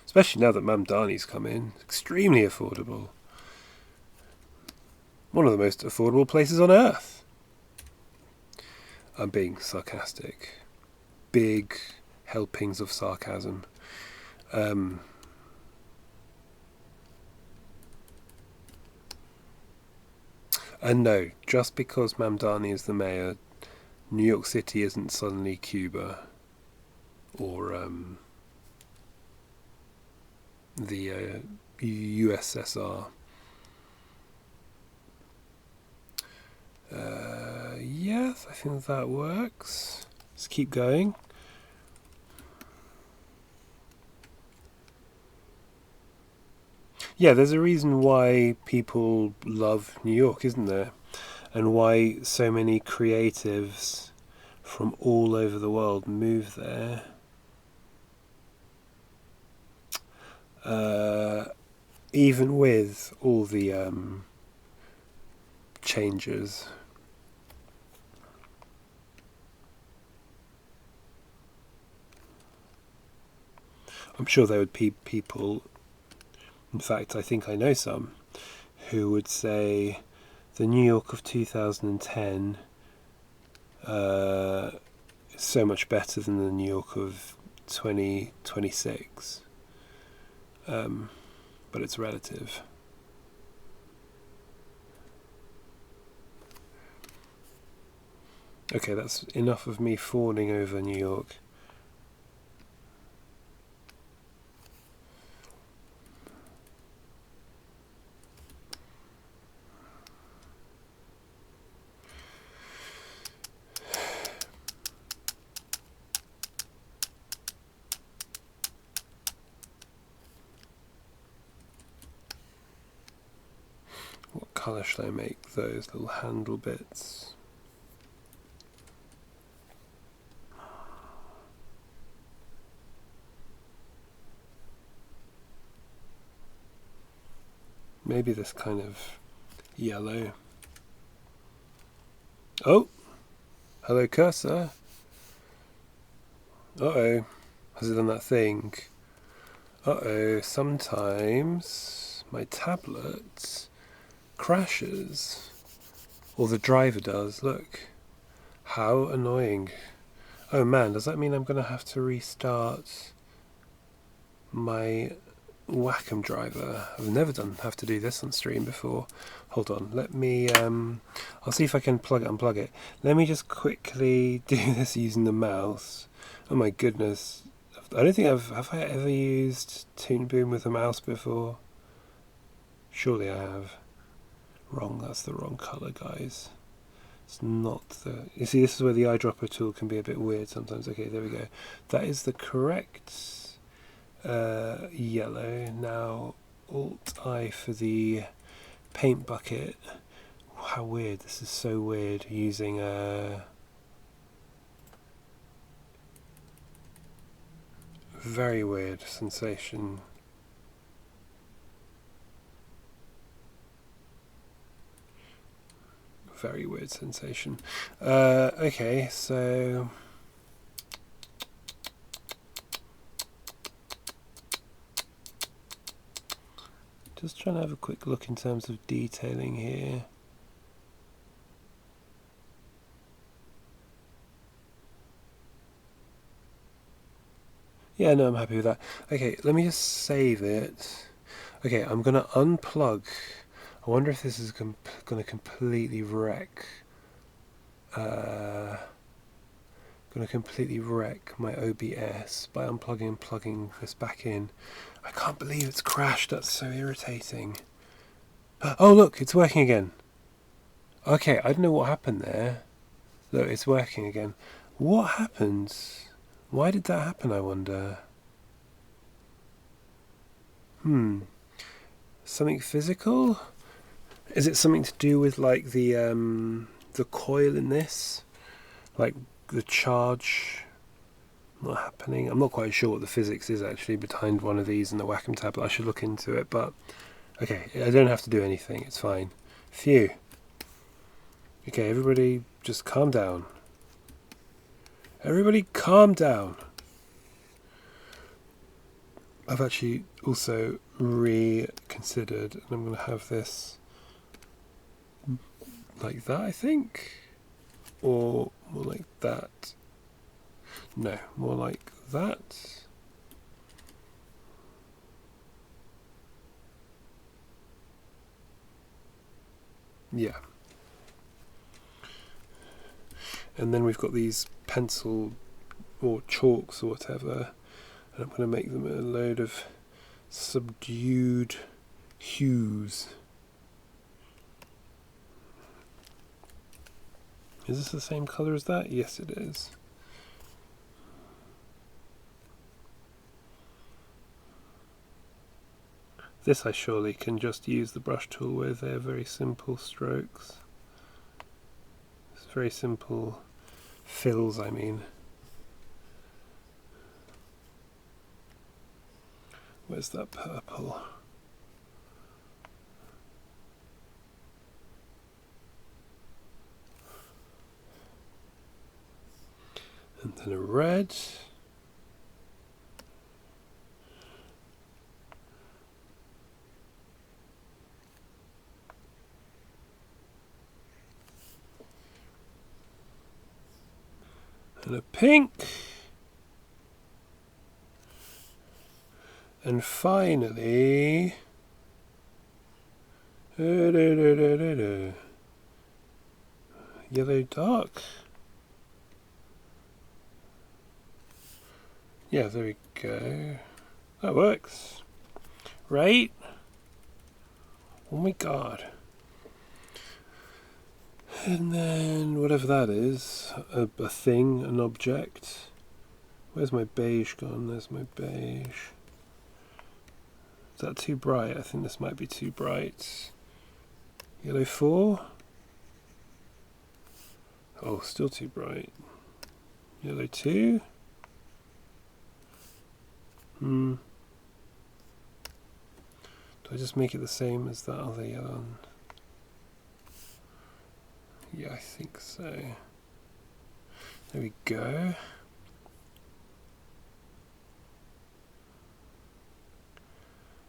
Speaker 1: especially now that Mamdani's come in. Extremely affordable. One of the most affordable places on earth. I'm being sarcastic. Big helpings of sarcasm. And no, just because Mamdani is the mayor, New York City isn't suddenly Cuba or the USSR. Yes, I think that works. Let's keep going. Yeah, there's a reason why people love New York, isn't there? And why so many creatives from all over the world move there. Even with all the changes. I'm sure there would be people, in fact I think I know some, who would say the New York of 2010 is so much better than the New York of 2026. But it's relative. Okay, that's enough of me fawning over New York. colour should I make those little handle bits? Maybe this kind of yellow. Oh! Hello, cursor. Uh-oh. Has it done that thing? Uh-oh. Sometimes my tablet crashes. Or the driver does. Look. How annoying. Oh man, does that mean I'm going to have to restart my Wacom driver? I've never have to do this on stream before. Hold on, let me I'll see if I can plug it, unplug it. Let me just quickly do this using the mouse. Oh my goodness, I don't think have I ever used Toon Boom with a mouse before? Surely I have. Wrong, that's the wrong colour, guys. It's not the... You see, this is where the eyedropper tool can be a bit weird sometimes. Okay, there we go. That is the correct yellow. Now Alt-I for the paint bucket. How weird. This is so weird using a very weird sensation. Very weird sensation. Okay, so just trying to have a quick look in terms of detailing here. Yeah, no, I'm happy with that. Okay, let me just save it. Okay, I'm going to unplug. I wonder if this is going to completely wreck. Going to completely wreck my OBS by unplugging and plugging this back in. I can't believe it's crashed. That's so irritating. Oh look, it's working again. Okay, I don't know what happened there. Look, it's working again. What happened? Why did that happen, I wonder? Something physical? Is it something to do with like the coil in this? Like the charge not happening? I'm not quite sure what the physics is actually behind one of these in the Wacom tablet. I should look into it, but okay, I don't have to do anything. It's fine. Phew. Okay, everybody just calm down. Everybody calm down. I've actually also reconsidered, and I'm going to have this like that, I think, or more like that. No, more like that. Yeah. And then we've got these pencil or chalks or whatever, and I'm going to make them a load of subdued hues. Is this the same colour as that? Yes, it is. This I surely can just use the brush tool with. They're very simple strokes. It's very simple fills, I mean. Where's that purple? And then a red. And a pink. And finally, yellow dark. Yeah, there we go. That works. Right? Oh my god. And then whatever that is, a thing, an object. Where's my beige gone? There's my beige. Is that too bright? I think this might be too bright. Yellow 4. Oh, still too bright. Yellow 2. Do I just make it the same as that other yellow one? Yeah, I think so. There we go.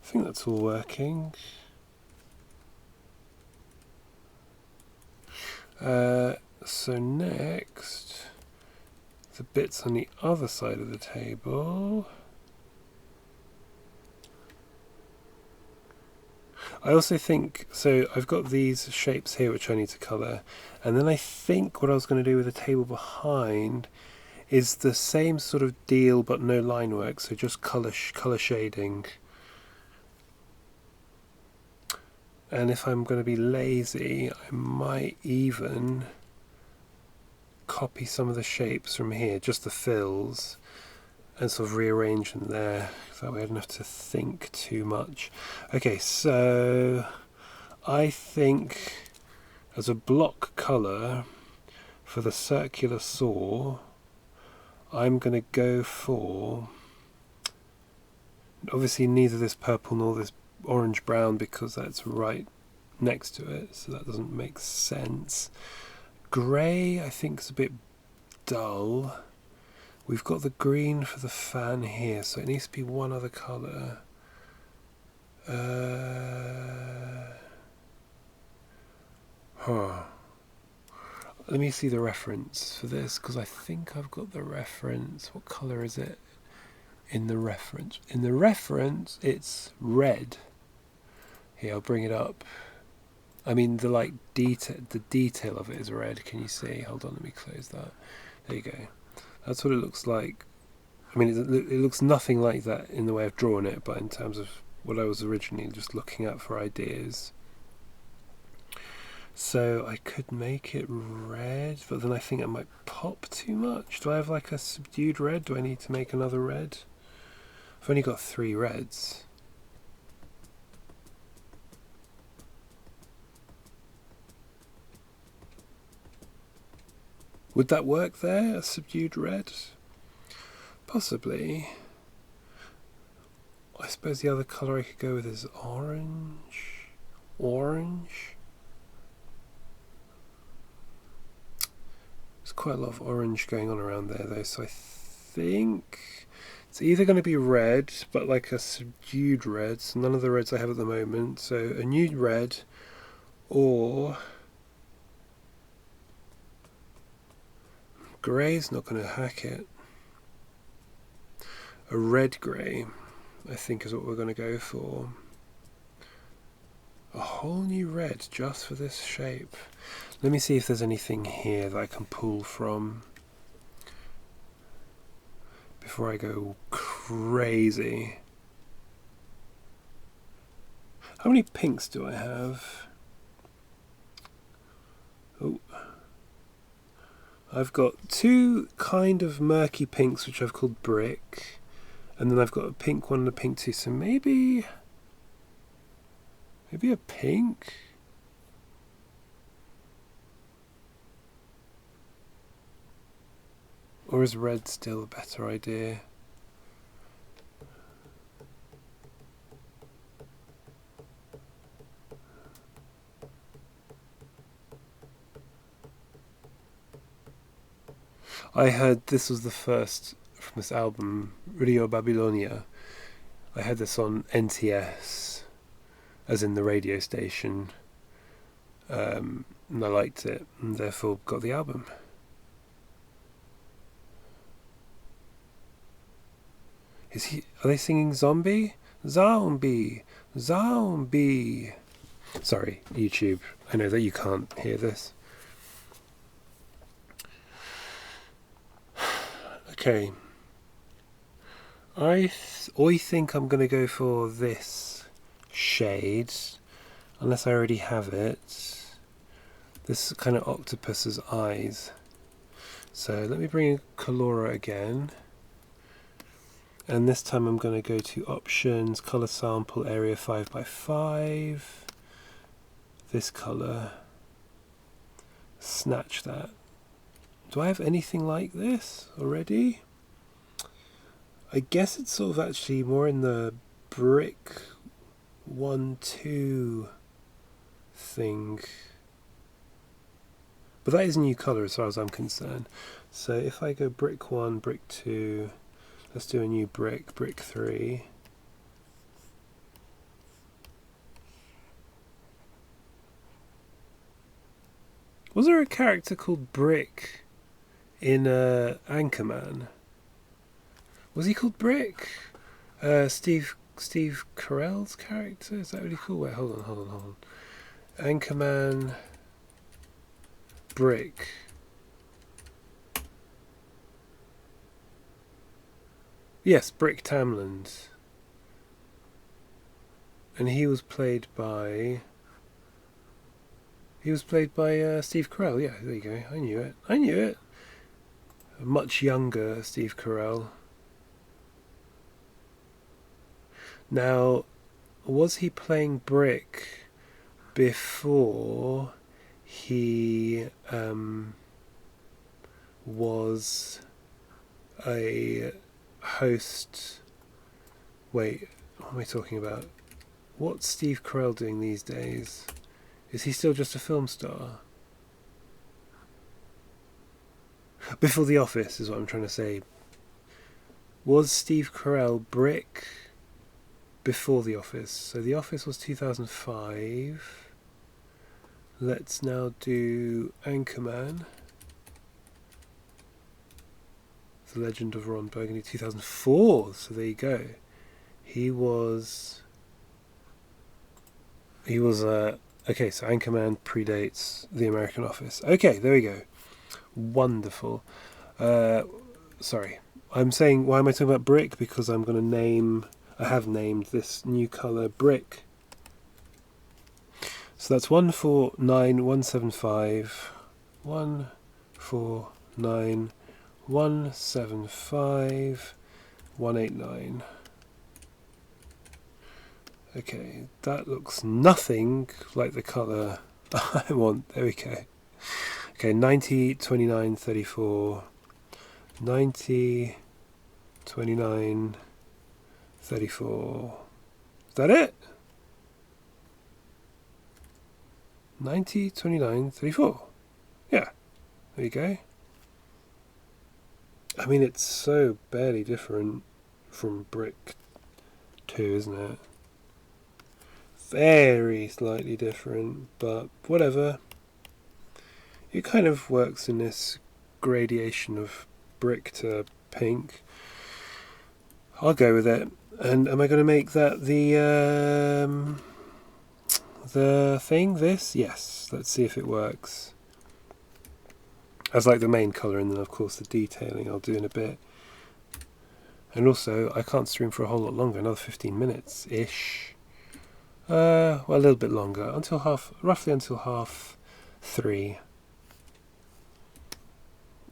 Speaker 1: I think that's all working. So next, the bits on the other side of the table. I also think, so I've got these shapes here which I need to colour, and then I think what I was going to do with the table behind is the same sort of deal but no line work, so just colour shading. And if I'm going to be lazy, I might even copy some of the shapes from here, just the fills, and sort of rearrange them there. That way I don't have to think too much. Okay, so I think as a block colour for the circular saw, I'm going to go for, obviously neither this purple nor this orange brown because that's right next to it, so that doesn't make sense. Grey I think is a bit dull. We've got the green for the fan here, so it needs to be one other colour. Let me see the reference for this, because I think I've got the reference. What colour is it in the reference? In the reference, it's red. Here, I'll bring it up. I mean, the detail of it is red. Can you see? Hold on, let me close that. There you go. That's what it looks like. I mean, it looks nothing like that in the way of drawing it, but in terms of what I was originally just looking at for ideas. So I could make it red, but then I think it might pop too much. Do I have like a subdued red? Do I need to make another red? I've only got 3 reds. Would that work there, a subdued red? Possibly. I suppose the other colour I could go with is orange. Orange? There's quite a lot of orange going on around there though, so I think it's either going to be red, but like a subdued red, so none of the reds I have at the moment, so a nude red, or grey's not going to hack it. A red grey, I think, is what we're going to go for. A whole new red just for this shape. Let me see if there's anything here that I can pull from before I go crazy. How many pinks do I have? Oh. I've got 2 kind of murky pinks which I've called brick, and then I've got a pink one and a pink 2, so maybe a pink? Or is red still a better idea? I heard this was the first from this album, Rio Babylonia. I had this on NTS, as in the radio station, and I liked it, and therefore got the album. Are they singing Zombie? Zombie! Zombie! Sorry, YouTube. I know that you can't hear this. Okay. I think I'm going to go for this shade, unless I already have it. This kind of octopus's eyes. So let me bring in Colora again. And this time I'm going to go to options, color sample, area 5x5. this colour, snatch that. Do I have anything like this already? I guess it's sort of actually more in the brick 1-2 thing. But that is a new colour as far as I'm concerned. So if I go brick 1, brick 2, let's do a new brick, brick 3. Was there a character called Brick in Anchorman? Was he called Brick? Steve Carell's character? Is that really cool? Wait, hold on. Anchorman Brick. Yes, Brick Tamland. And he was played by Steve Carell. Yeah, there you go. I knew it. A much younger Steve Carell. Now, was he playing Brick before he was a host? Wait, what am I talking about? What's Steve Carell doing these days? Is he still just a film star? Before The Office is what I'm trying to say. Was Steve Carell Brick before The Office? So The Office was 2005. Let's now do Anchorman. The Legend of Ron Burgundy, 2004. So there you go. He was okay, so Anchorman predates The American Office. Okay, there we go. Wonderful. Sorry. I'm saying, why am I talking about Brick? Because I'm going to I have named this new colour Brick. So that's 149175. 149175 189. Okay, that looks nothing like the colour I want. There we go. Okay, 90, 29, 34. 90, 29, 34. Is that it? 90, 29, 34. Yeah, there you go. I mean, it's so barely different from Brick 2, isn't it? Very slightly different, but whatever. It kind of works in this gradation of brick to pink. I'll go with it. And am I going to make that the thing? This? Yes. Let's see if it works. As like the main colour, and then of course the detailing I'll do in a bit. And also, I can't stream for a whole lot longer, another 15 minutes ish. Well, a little bit longer, roughly until 3:30.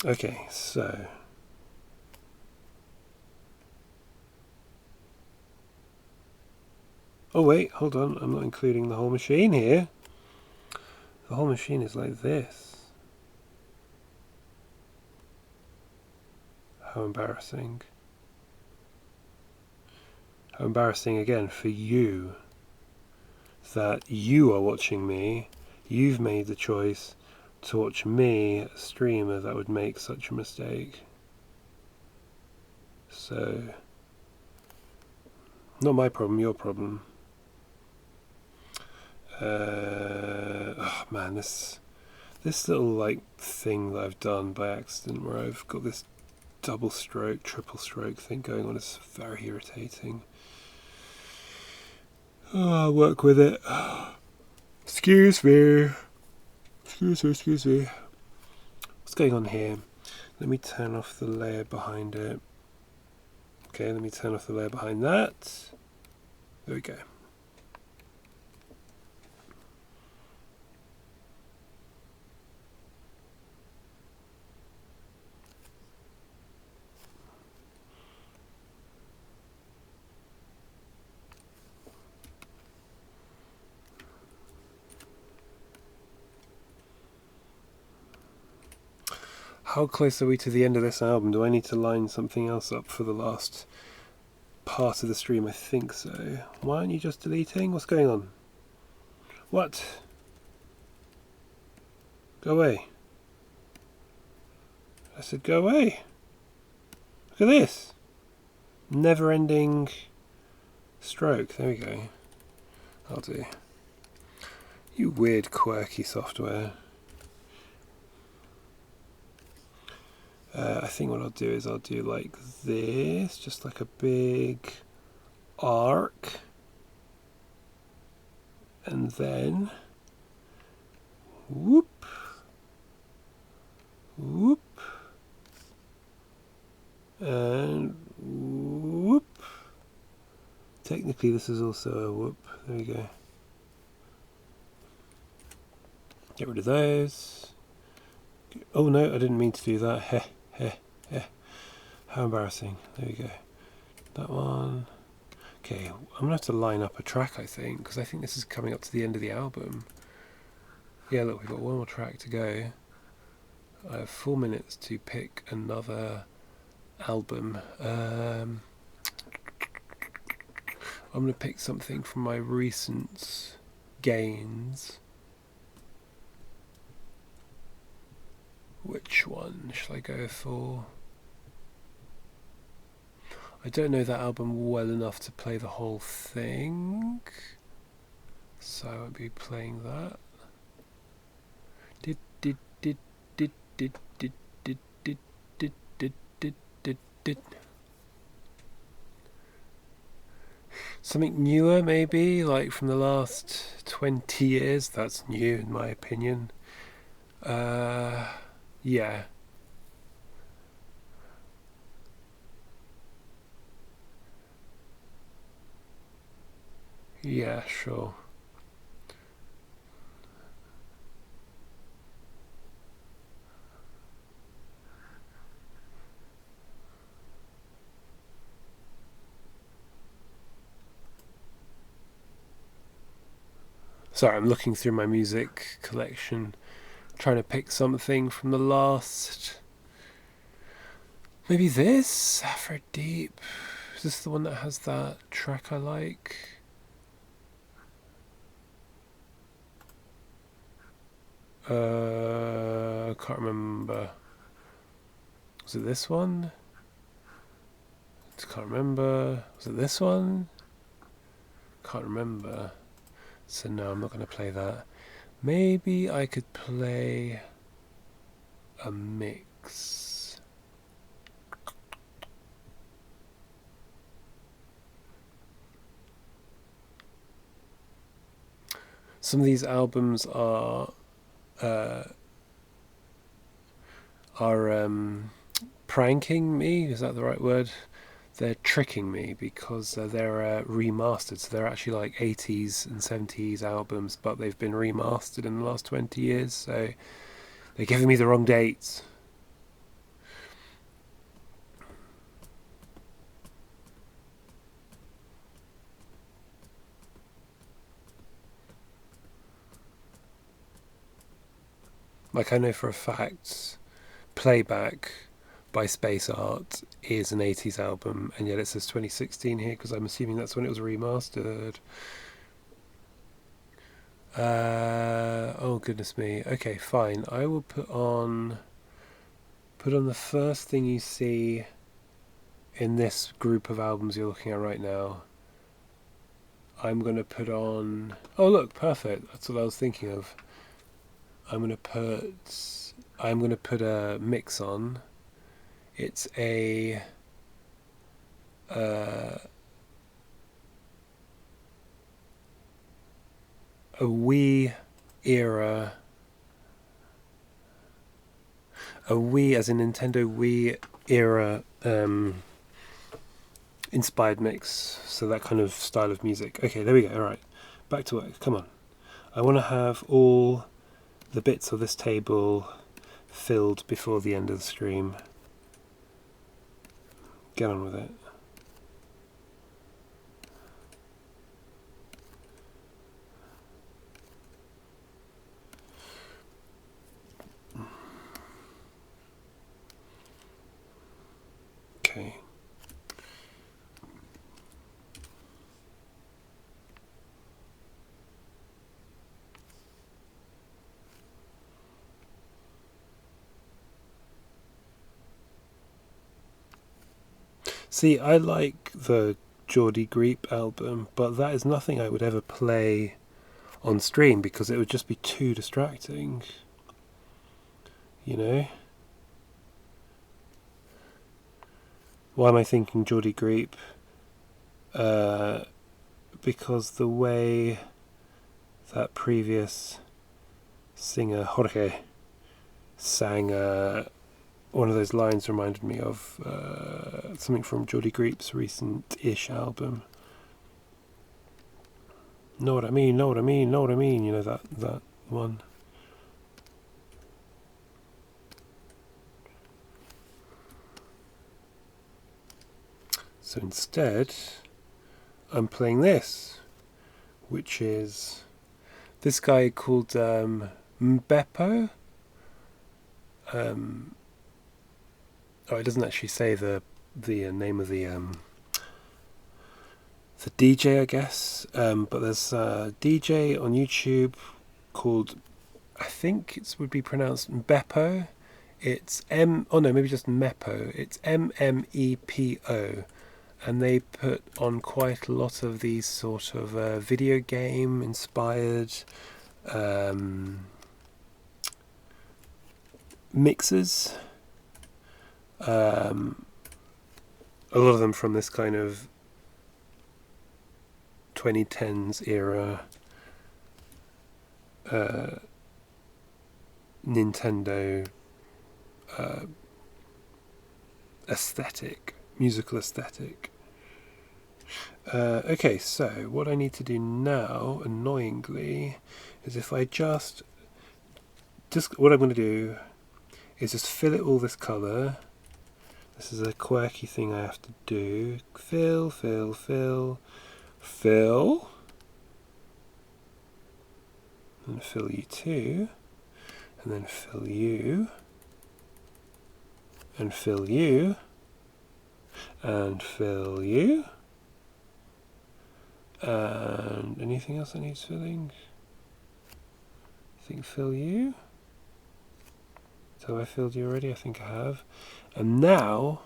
Speaker 1: Okay, so oh wait, hold on, I'm not including the whole machine here. The whole machine is like this. How embarrassing. How embarrassing again for you that you are watching me. You've made the choice to watch me, a streamer that would make such a mistake. So, not my problem, your problem. Oh man, this little like thing that I've done by accident where I've got this double stroke, triple stroke thing going on is very irritating. Oh, I'll work with it. Excuse me. What's going on here? Let me turn off the layer behind it. Okay, let me turn off the layer behind that. There we go. How close are we to the end of this album? Do I need to line something else up for the last part of the stream? I think so. Why aren't you just deleting? What's going on? What? Go away. I said go away. Look at this. Never-ending stroke. There we go. I'll do. You weird, quirky software. I think what I'll do is I'll do like this, just like a big arc. And then, whoop, whoop, and whoop. Technically this is also a whoop. There we go. Get rid of those. Oh no, I didn't mean to do that. Heh, heh, heh. How embarrassing. There we go. That one. Okay, I'm going to have to line up a track, I think, because I think this is coming up to the end of the album. Yeah, look, we've got one more track to go. I have 4 minutes to pick another album. I'm going to pick something from my recent gains. Which one shall I go for? I don't know that album well enough to play the whole thing, so I won't be playing that. Something newer, maybe, like from the last 20 years. That's new, in my opinion. Yeah. Yeah, sure. Sorry, I'm looking through my music collection, trying to pick something from the last... Maybe this? Aphrodite. Is this the one that has that track I like? I can't remember. Was it this one? I can't remember. Was it this one? Can't remember. So no, I'm not going to play that. Maybe I could play a mix. Some of these albums are pranking me. Is that the right word? They're tricking me because they're remastered. So they're actually like 80s and 70s albums, but they've been remastered in the last 20 years. So they're giving me the wrong dates. Like I know for a fact, Playback by Space Art is an 80s album, and yet it says 2016 here because I'm assuming that's when it was remastered. Oh goodness me. Okay, fine. I will put on the first thing you see in this group of albums you're looking at right now. I'm going to put on... Oh look, perfect. That's what I was thinking of. I'm going to put a mix on. It's a Wii era, a Wii as in Nintendo Wii era inspired mix. So that kind of style of music. Okay, there we go. All right, back to work. Come on. I want to have all the bits of this table filled before the end of the stream. Get on with it. See, I like the Geordie Greep album, but that is nothing I would ever play on stream because it would just be too distracting. You know? Why am I thinking Geordie Greep? Because the way that previous singer, Jorge, sang one of those lines reminded me of something from Geordie Greep's recent-ish album. Know what I mean, know what I mean, know what I mean, you know, that one. So instead, I'm playing this, which is this guy called Mbeppo. Oh, it doesn't actually say the name of the DJ, I guess. But there's a DJ on YouTube called, I think it would be pronounced Mbeppo. It's maybe just Meppo. It's Mmepo. And they put on quite a lot of these sort of video game inspired mixes. A lot of them from this kind of 2010s era Nintendo aesthetic, musical aesthetic. Okay, so what I need to do now, annoyingly, is if I just what I'm going to do is just fill it all this colour. This is a quirky thing I have to do. Fill. And fill you too. And then fill you. And fill you. And fill you. And anything else that needs filling? I think fill you. So have I filled you already? I think I have. And now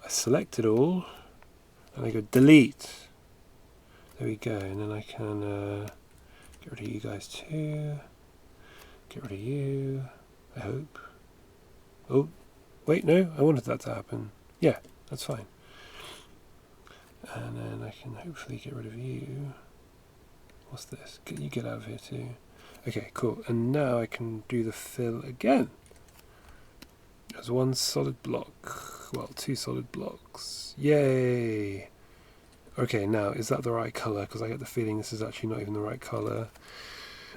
Speaker 1: I select it all and I go delete. There we go. And then I can get rid of you guys too. Get rid of you. I hope. Oh, wait, no, I wanted that to happen. Yeah, that's fine. And then I can hopefully get rid of you. What's this? You get out of here too. Okay, cool. And now I can do the fill again. There's one solid block. Well, two solid blocks. Yay! Okay, now, is that the right colour? Because I get the feeling this is actually not even the right colour.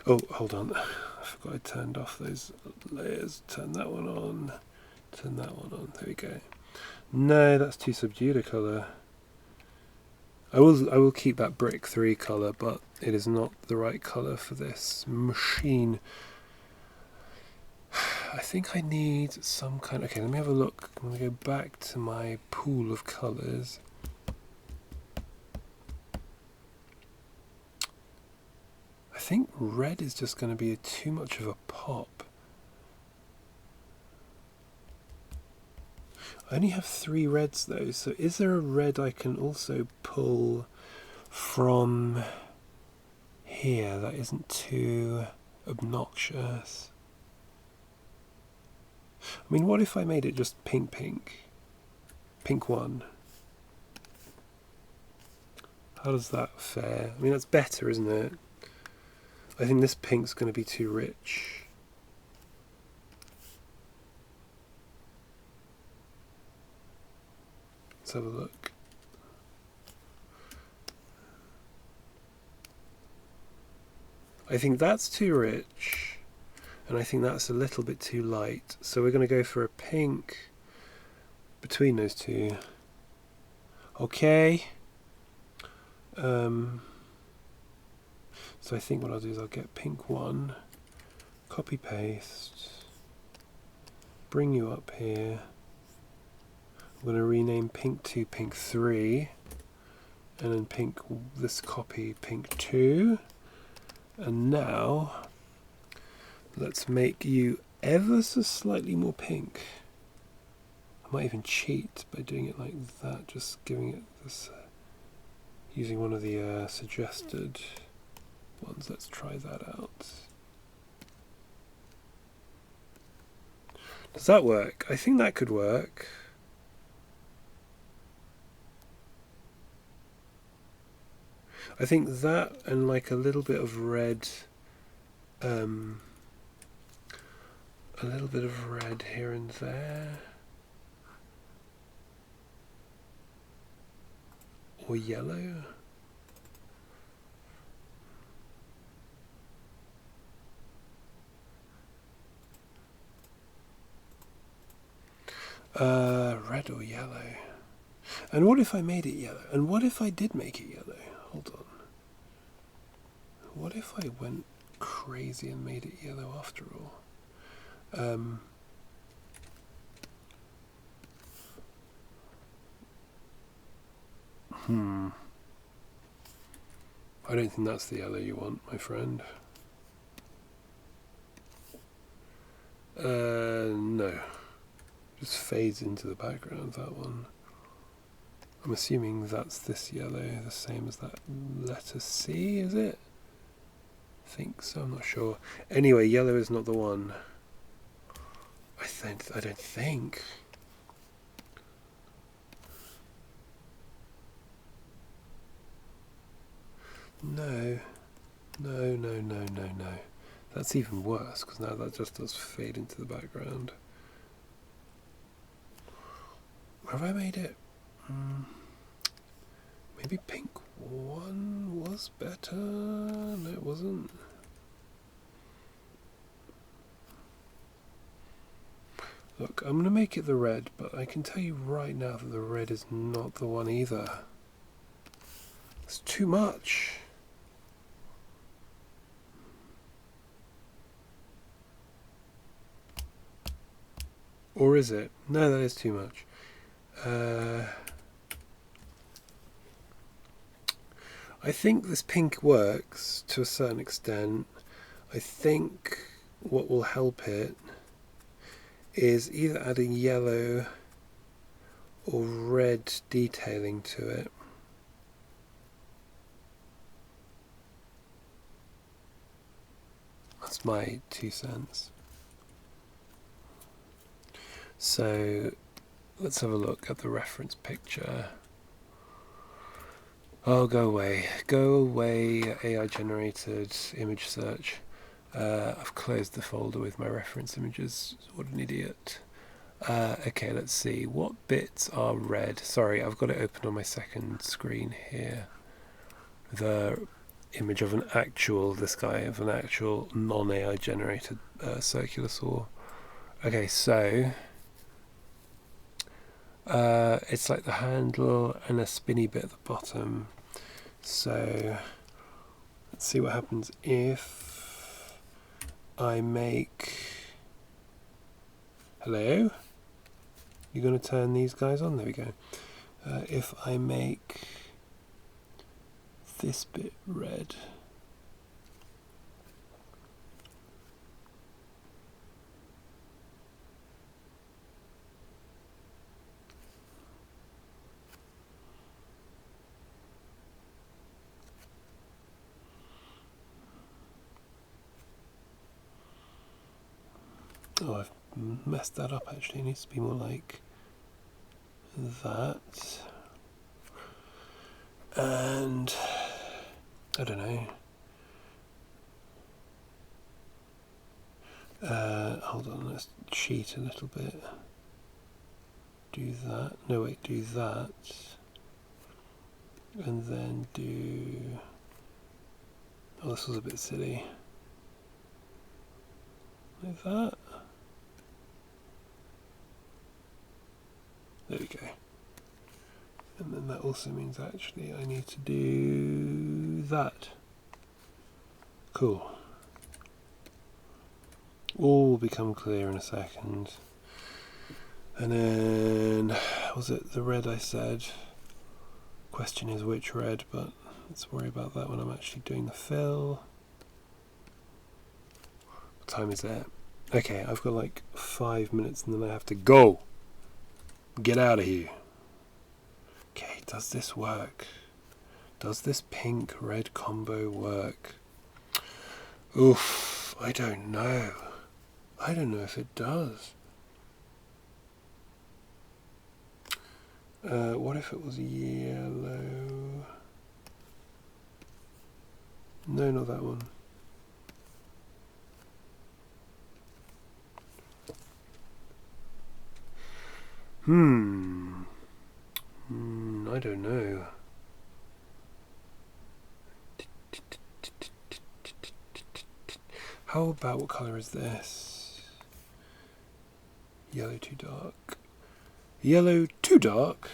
Speaker 1: Oh, hold on. I forgot I turned off those layers. Turn that one on. Turn that one on. There we go. No, that's too subdued a colour. I will keep that brick 3 colour, but it is not the right colour for this machine. I think I need some kind of... Okay, let me have a look. I'm going to go back to my pool of colours. I think red is just going to be too much of a pop. I only have 3 reds though, so is there a red I can also pull from here that isn't too obnoxious? I mean, what if I made it just pink? Pink 1. How does that fare? I mean, that's better, isn't it? I think this pink's going to be too rich. Let's have a look. I think that's too rich, and I think that's a little bit too light. So we're going to go for a pink between those two. Okay. So I think what I'll do is I'll get pink 1, copy paste, bring you up here. I'm going to rename pink 2 pink 3, and then pink, this copy pink 2. And now let's make you ever so slightly more pink. I might even cheat by doing it like that, just giving it this, using one of the suggested ones. Let's try that out. Does that work? I think that could work. I think that and like a little bit of red, a little bit of red here and there, or yellow. Red or yellow. And what if I made it yellow? And what if I did make it yellow? Hold on. What if I went crazy and made it yellow after all? I don't think that's the yellow you want, my friend. No. Just fades into the background, that one. I'm assuming that's this yellow, the same as that letter C, is it? I think so, I'm not sure. Anyway, yellow is not the one. I don't think. No. That's even worse, because now that just does fade into the background. Where have I made it? Maybe pink one was better? No, it wasn't. Look, I'm going to make it the red, but I can tell you right now that the red is not the one either. It's too much. Or is it? No, that is too much. I think this pink works to a certain extent. I think what will help it is either adding yellow or red detailing to it. That's my 2 cents. So let's have a look at the reference picture. Oh, go away. Go away, AI generated image search. I've closed the folder with my reference images. What an idiot. Okay, let's see. What bits are red? Sorry, I've got it open on my second screen here. The image of an actual, this guy, of an actual non-AI generated circular saw. Okay, so it's like the handle and a spinny bit at the bottom. So let's see what happens if I make... Hello? You're going to turn these guys on? There we go. If I make this bit red... Oh, I've messed that up actually. It needs to be more like that. And I don't know. Hold on, let's cheat a little bit. Do that. No, wait, do that. And then do... Oh, this was a bit silly. Like that. There we go. And then that also means actually I need to do that. Cool. All will become clear in a second. And then, was it the red I said? Question is which red, but let's worry about that when I'm actually doing the fill. What time is it? Okay, I've got like 5 minutes and then I have to go. Get out of here. Okay, does this work? Does this pink-red combo work? Oof, I don't know. I don't know if it does. What if it was yellow? No, not that one. I don't know. How about, what colour is this? Yellow too dark. Yellow too dark?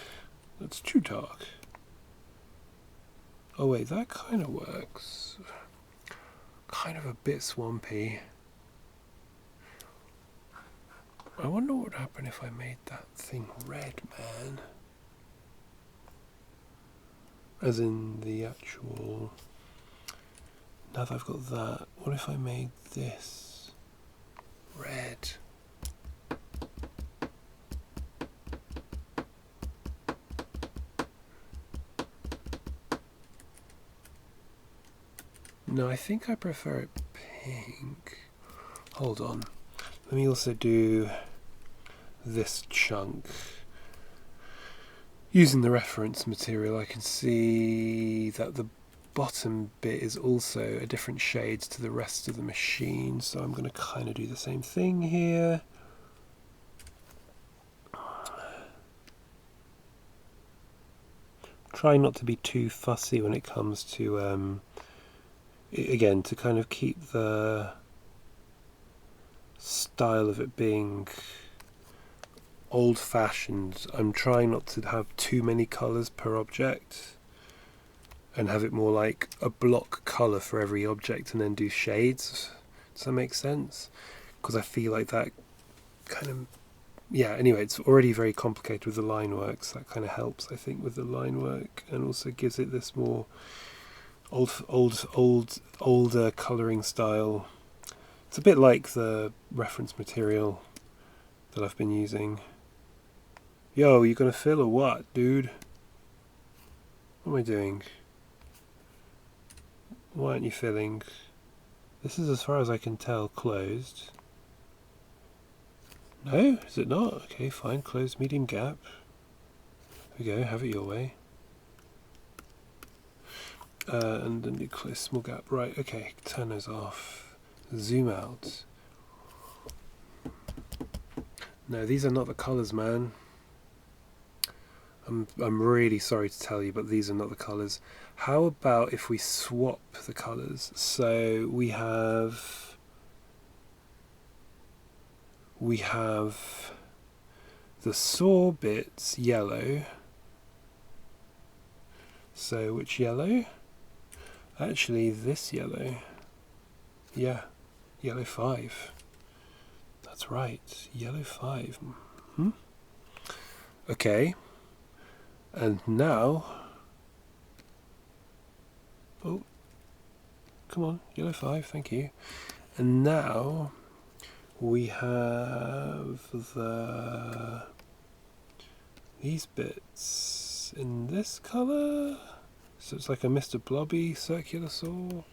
Speaker 1: That's too dark. Oh wait, that kind of works. Kind of a bit swampy. I wonder what would happen if I made that thing red, man. As in the actual... Now that I've got that, what if I made this red? No, I think I prefer it pink. Hold on. Let me also do this chunk. Using the reference material, I can see that the bottom bit is also a different shades to the rest of the machine, so I'm going to kind of do the same thing here. Try not to be too fussy when it comes to, again, to kind of keep the style of it being old-fashioned. I'm trying not to have too many colours per object and have it more like a block colour for every object and then do shades. Does that make sense? Because I feel like that kind of... Yeah, anyway, it's already very complicated with the line work, so that kind of helps, I think, with the line work, and also gives it this more older colouring style. It's a bit like the reference material that I've been using. Yo, you gonna fill or what, dude? What am I doing? Why aren't you filling? This is, as far as I can tell, closed. No? Is it not? Okay, fine. Closed medium gap. There we go. Have it your way. And then you close small gap. Right, okay. Turn those off. Zoom out. No, these are not the colours, man. I'm really sorry to tell you, but these are not the colours. How about if we swap the colours? So we have the saw bits yellow. So which yellow? Actually, this yellow. Yeah, yellow 5. That's right, yellow 5. Okay. And now, oh, come on, yellow 5, thank you. And now we have these bits in this colour. So it's like a Mr. Blobby circular saw.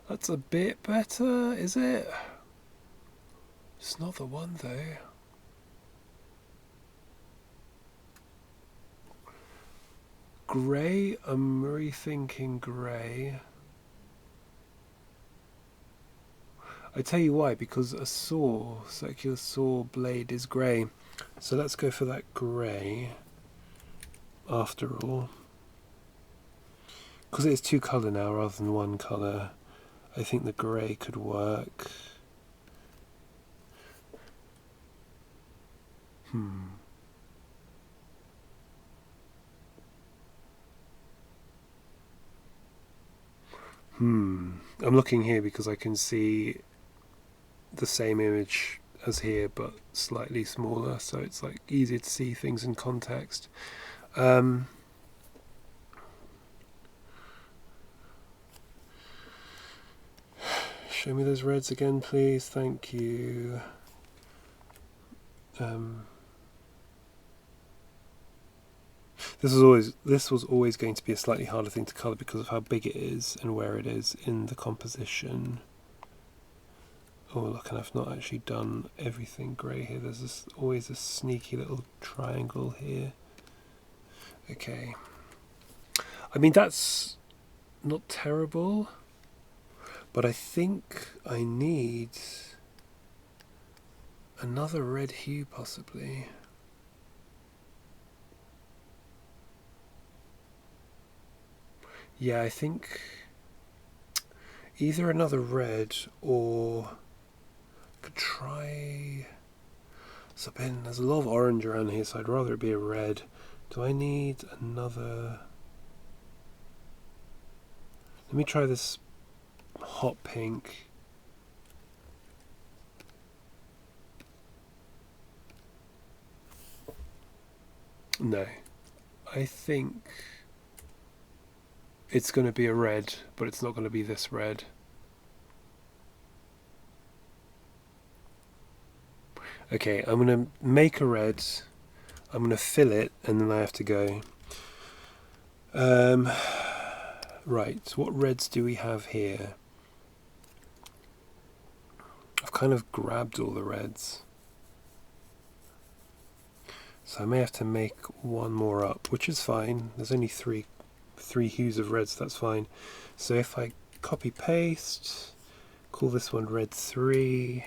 Speaker 1: That's a bit better, is it? It's not the one though. Grey, I'm rethinking grey. I tell you why, because a saw, circular saw blade is grey. So let's go for that grey after all. Because it's 2 colour now rather than 1 colour, I think the grey could work. I'm looking here because I can see the same image as here but slightly smaller, so it's like easier to see things in context. Show me those reds again, please. Thank you. This was always going to be a slightly harder thing to colour because of how big it is and where it is in the composition. Oh look, and I've not actually done everything grey here. There's always a sneaky little triangle here. Okay. I mean, that's not terrible, but I think I need another red hue possibly. Yeah, I think either another red or I could try... So Ben, there's a lot of orange around here, so I'd rather it be a red. Do I need another... Let me try this hot pink. No. I think it's going to be a red, but it's not going to be this red. Okay, I'm going to make a red. I'm going to fill it, and then I have to go. Right, what reds do we have here? I've kind of grabbed all the reds. So I may have to make one more up, which is fine. There's only three hues of reds, that's fine. So if I copy paste, call this one red 3,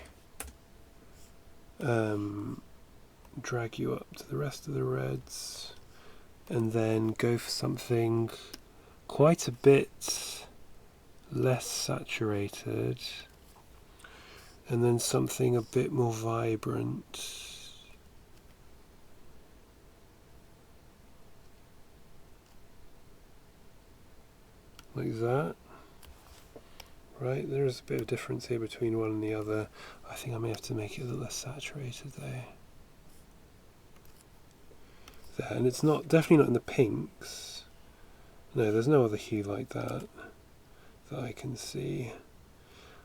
Speaker 1: drag you up to the rest of the reds, and then go for something quite a bit less saturated, and then something a bit more vibrant. Like that. Right, there is a bit of difference here between one and the other. I think I may have to make it a little less saturated though. There, and it's not, definitely not in the pinks. No, there's no other hue like that I can see.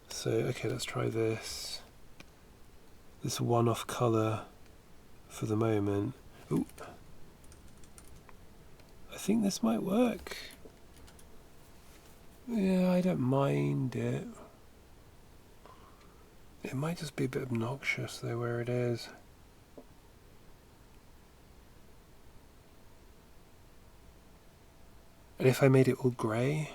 Speaker 1: So, okay, let's try this. This one-off colour for the moment. Ooh. I think this might work. Yeah, I don't mind it. It might just be a bit obnoxious though where it is. And if I made it all grey?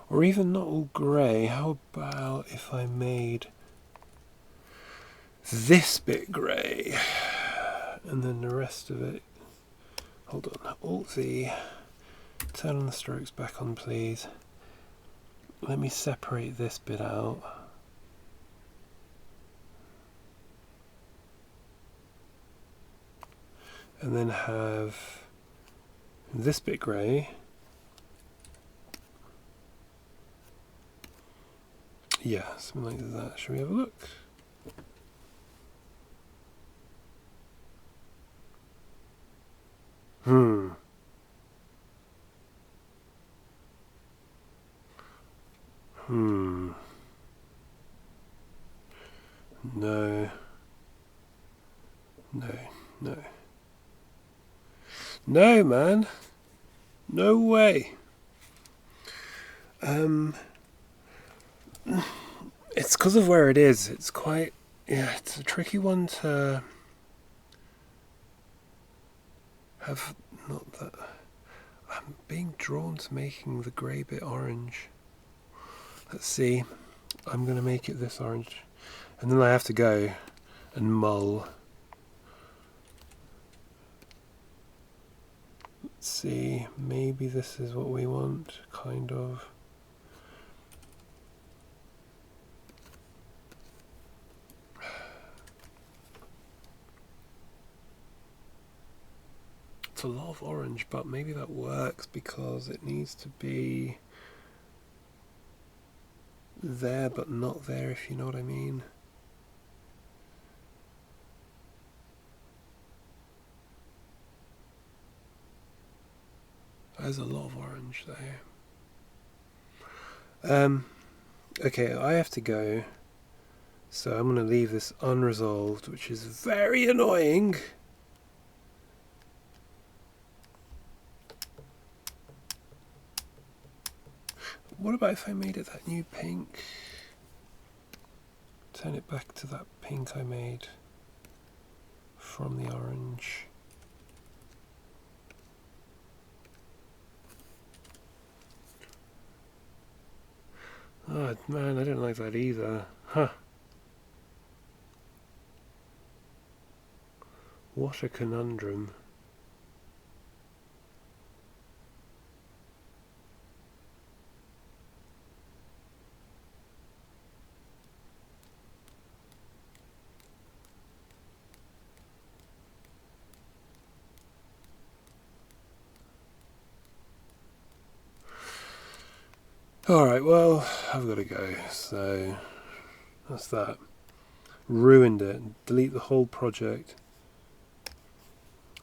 Speaker 1: Or even not all grey, how about if I made this bit grey and then the rest of it... Hold on, Alt-Z, turn on the strokes back on please. Let me separate this bit out. And then have this bit grey. Yeah, something like that. Shall we have a look? No. No. No, man. No way. It's because of where it is. It's quite... Yeah, it's a tricky one to have. Not that... I'm being drawn to making the grey bit orange. Let's see. I'm going to make it this orange. And then I have to go and mull. Let's see. Maybe this is what we want, kind of. It's a lot of orange, but maybe that works because it needs to be there but not there, if you know what I mean. There's a lot of orange though. Okay, I have to go. So I'm going to leave this unresolved, which is very annoying. What about if I made it that new pink? Turn it back to that pink I made from the orange. Oh man, I don't like that either. Huh. What a conundrum. Alright, well, I've got to go, so that's that. Ruined it. Delete the whole project.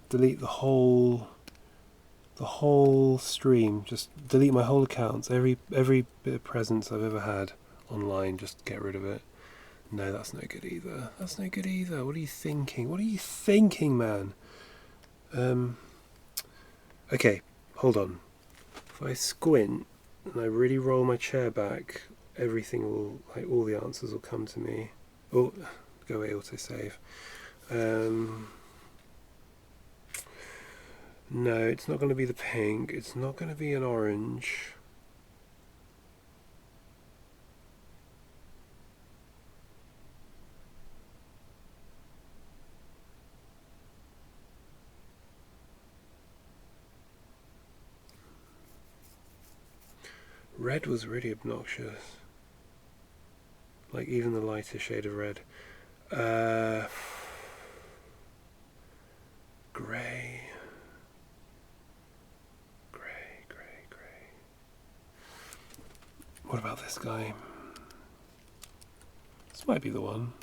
Speaker 1: Delete the whole stream. Just delete my whole accounts. Every bit of presence I've ever had online, just get rid of it. No, that's no good either. That's no good either. What are you thinking? What are you thinking, man? Okay, hold on. If I squint and I really roll my chair back, everything will, like, all the answers will come to me. Oh, go away, autosave. No, it's not going to be the pink. It's not going to be an orange. Red was really obnoxious. Like, even the lighter shade of red. Grey. What about this guy? This might be the one.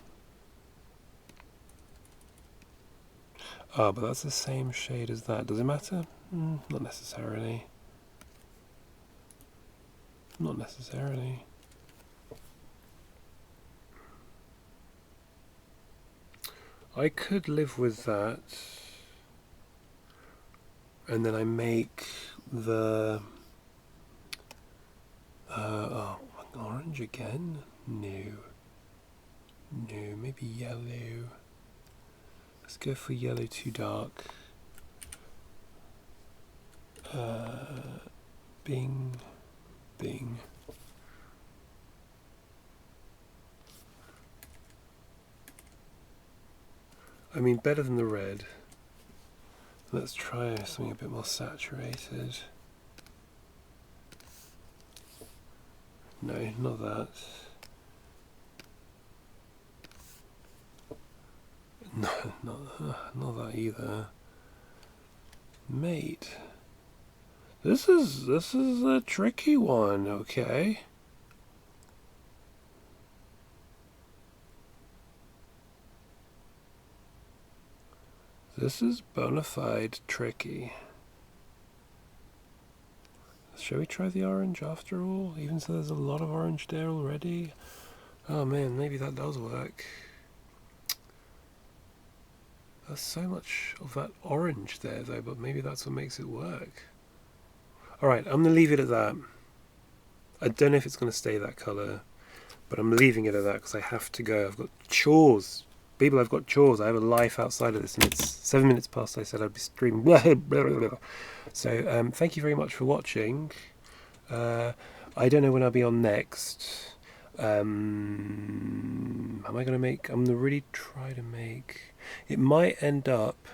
Speaker 1: Ah, but that's the same shade as that. Does it matter? Not necessarily. Not necessarily. I could live with that. And then I make the... orange again? No. No, maybe yellow. Let's go for yellow too dark. Bing. Bing. I mean, better than the red. Let's try something a bit more saturated. No, not that. No, not that either. Mate. This is a tricky one, okay? This is bona fide tricky. Shall we try the orange after all? Even so there's a lot of orange there already. Oh man, maybe that does work. There's so much of that orange there though, but maybe that's what makes it work. Alright, I'm going to leave it at that. I don't know if it's going to stay that colour, but I'm leaving it at that because I have to go. I've got chores. People, I've got chores. I have a life outside of this, and it's 7 minutes past I said I'd be streaming. So, thank you very much for watching. I don't know when I'll be on next. Am I going to make... I'm going to really try to make... It might end up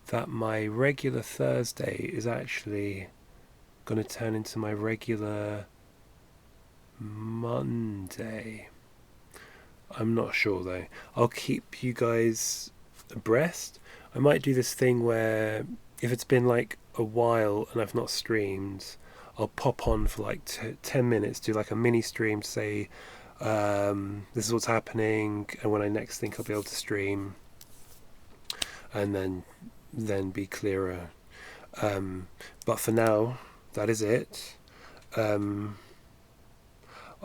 Speaker 1: that my regular Thursday is actually going to turn into my regular Monday. I'm not sure though. I'll keep you guys abreast. I might do this thing where if it's been like a while and I've not streamed, I'll pop on for like 10 minutes, do like a mini stream to say this is what's happening and when I next think I'll be able to stream, and then be clearer. But for now, that is it. I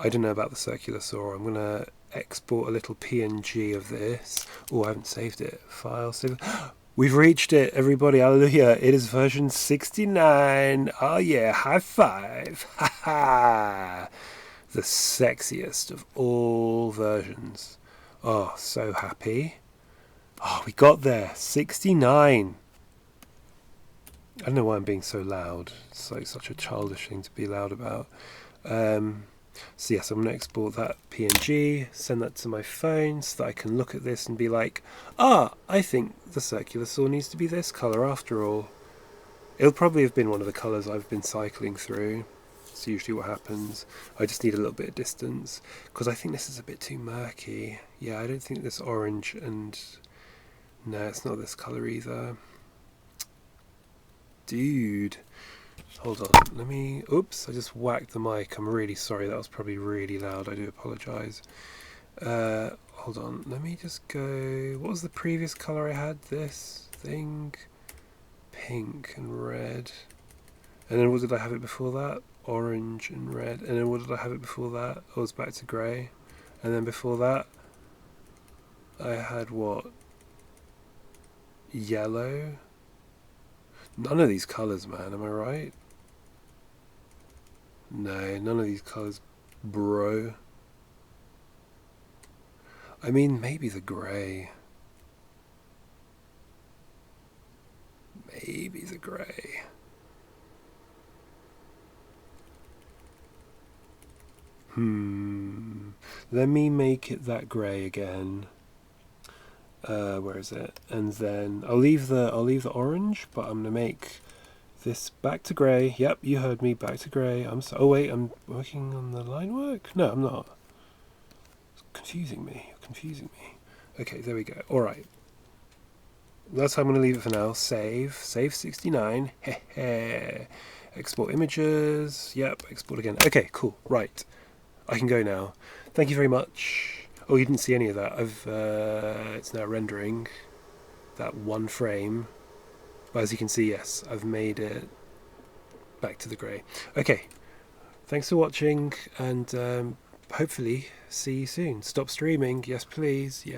Speaker 1: don't know about the circular saw. I'm going to export a little PNG of this. Oh, I haven't saved it. File, save. We've reached it, everybody. Hallelujah. It is version 69. Oh, yeah. High five. Ha ha. The sexiest of all versions. Oh, so happy. Oh, we got there. 69. I don't know why I'm being so loud. It's like such a childish thing to be loud about. So yes, I'm going to export that PNG, send that to my phone so that I can look at this and be like, I think the circular saw needs to be this colour after all. It'll probably have been one of the colours I've been cycling through. It's usually what happens. I just need a little bit of distance because I think this is a bit too murky. Yeah, I don't think this orange and... No, it's not this colour either. Dude. Hold on, let me... Oops, I just whacked the mic. I'm really sorry, that was probably really loud. I do apologise. Hold on, let me just go... What was the previous colour I had? This thing? Pink and red. And then what did I have it before that? Orange and red. And then what did I have it before that? Oh, it was back to grey. And then before that, I had what? Yellow? None of these colours, man, am I right? No, none of these colours, bro. I mean, maybe the grey. Maybe the grey. Let me make it that grey again. Where is it? And then I'll leave the orange, but I'm gonna make this back to grey. Yep, you heard me. Back to grey. Oh wait, I'm working on the line work. No, I'm not. It's confusing me. You're confusing me. Okay, there we go. All right. That's how I'm gonna leave it for now. Save 69. Export images. Yep. Export again. Okay, cool. Right. I can go now. Thank you very much. Oh, you didn't see any of that. It's now rendering that one frame. But as you can see, yes, I've made it back to the grey. Okay, thanks for watching, and hopefully see you soon. Stop streaming, yes please, yes.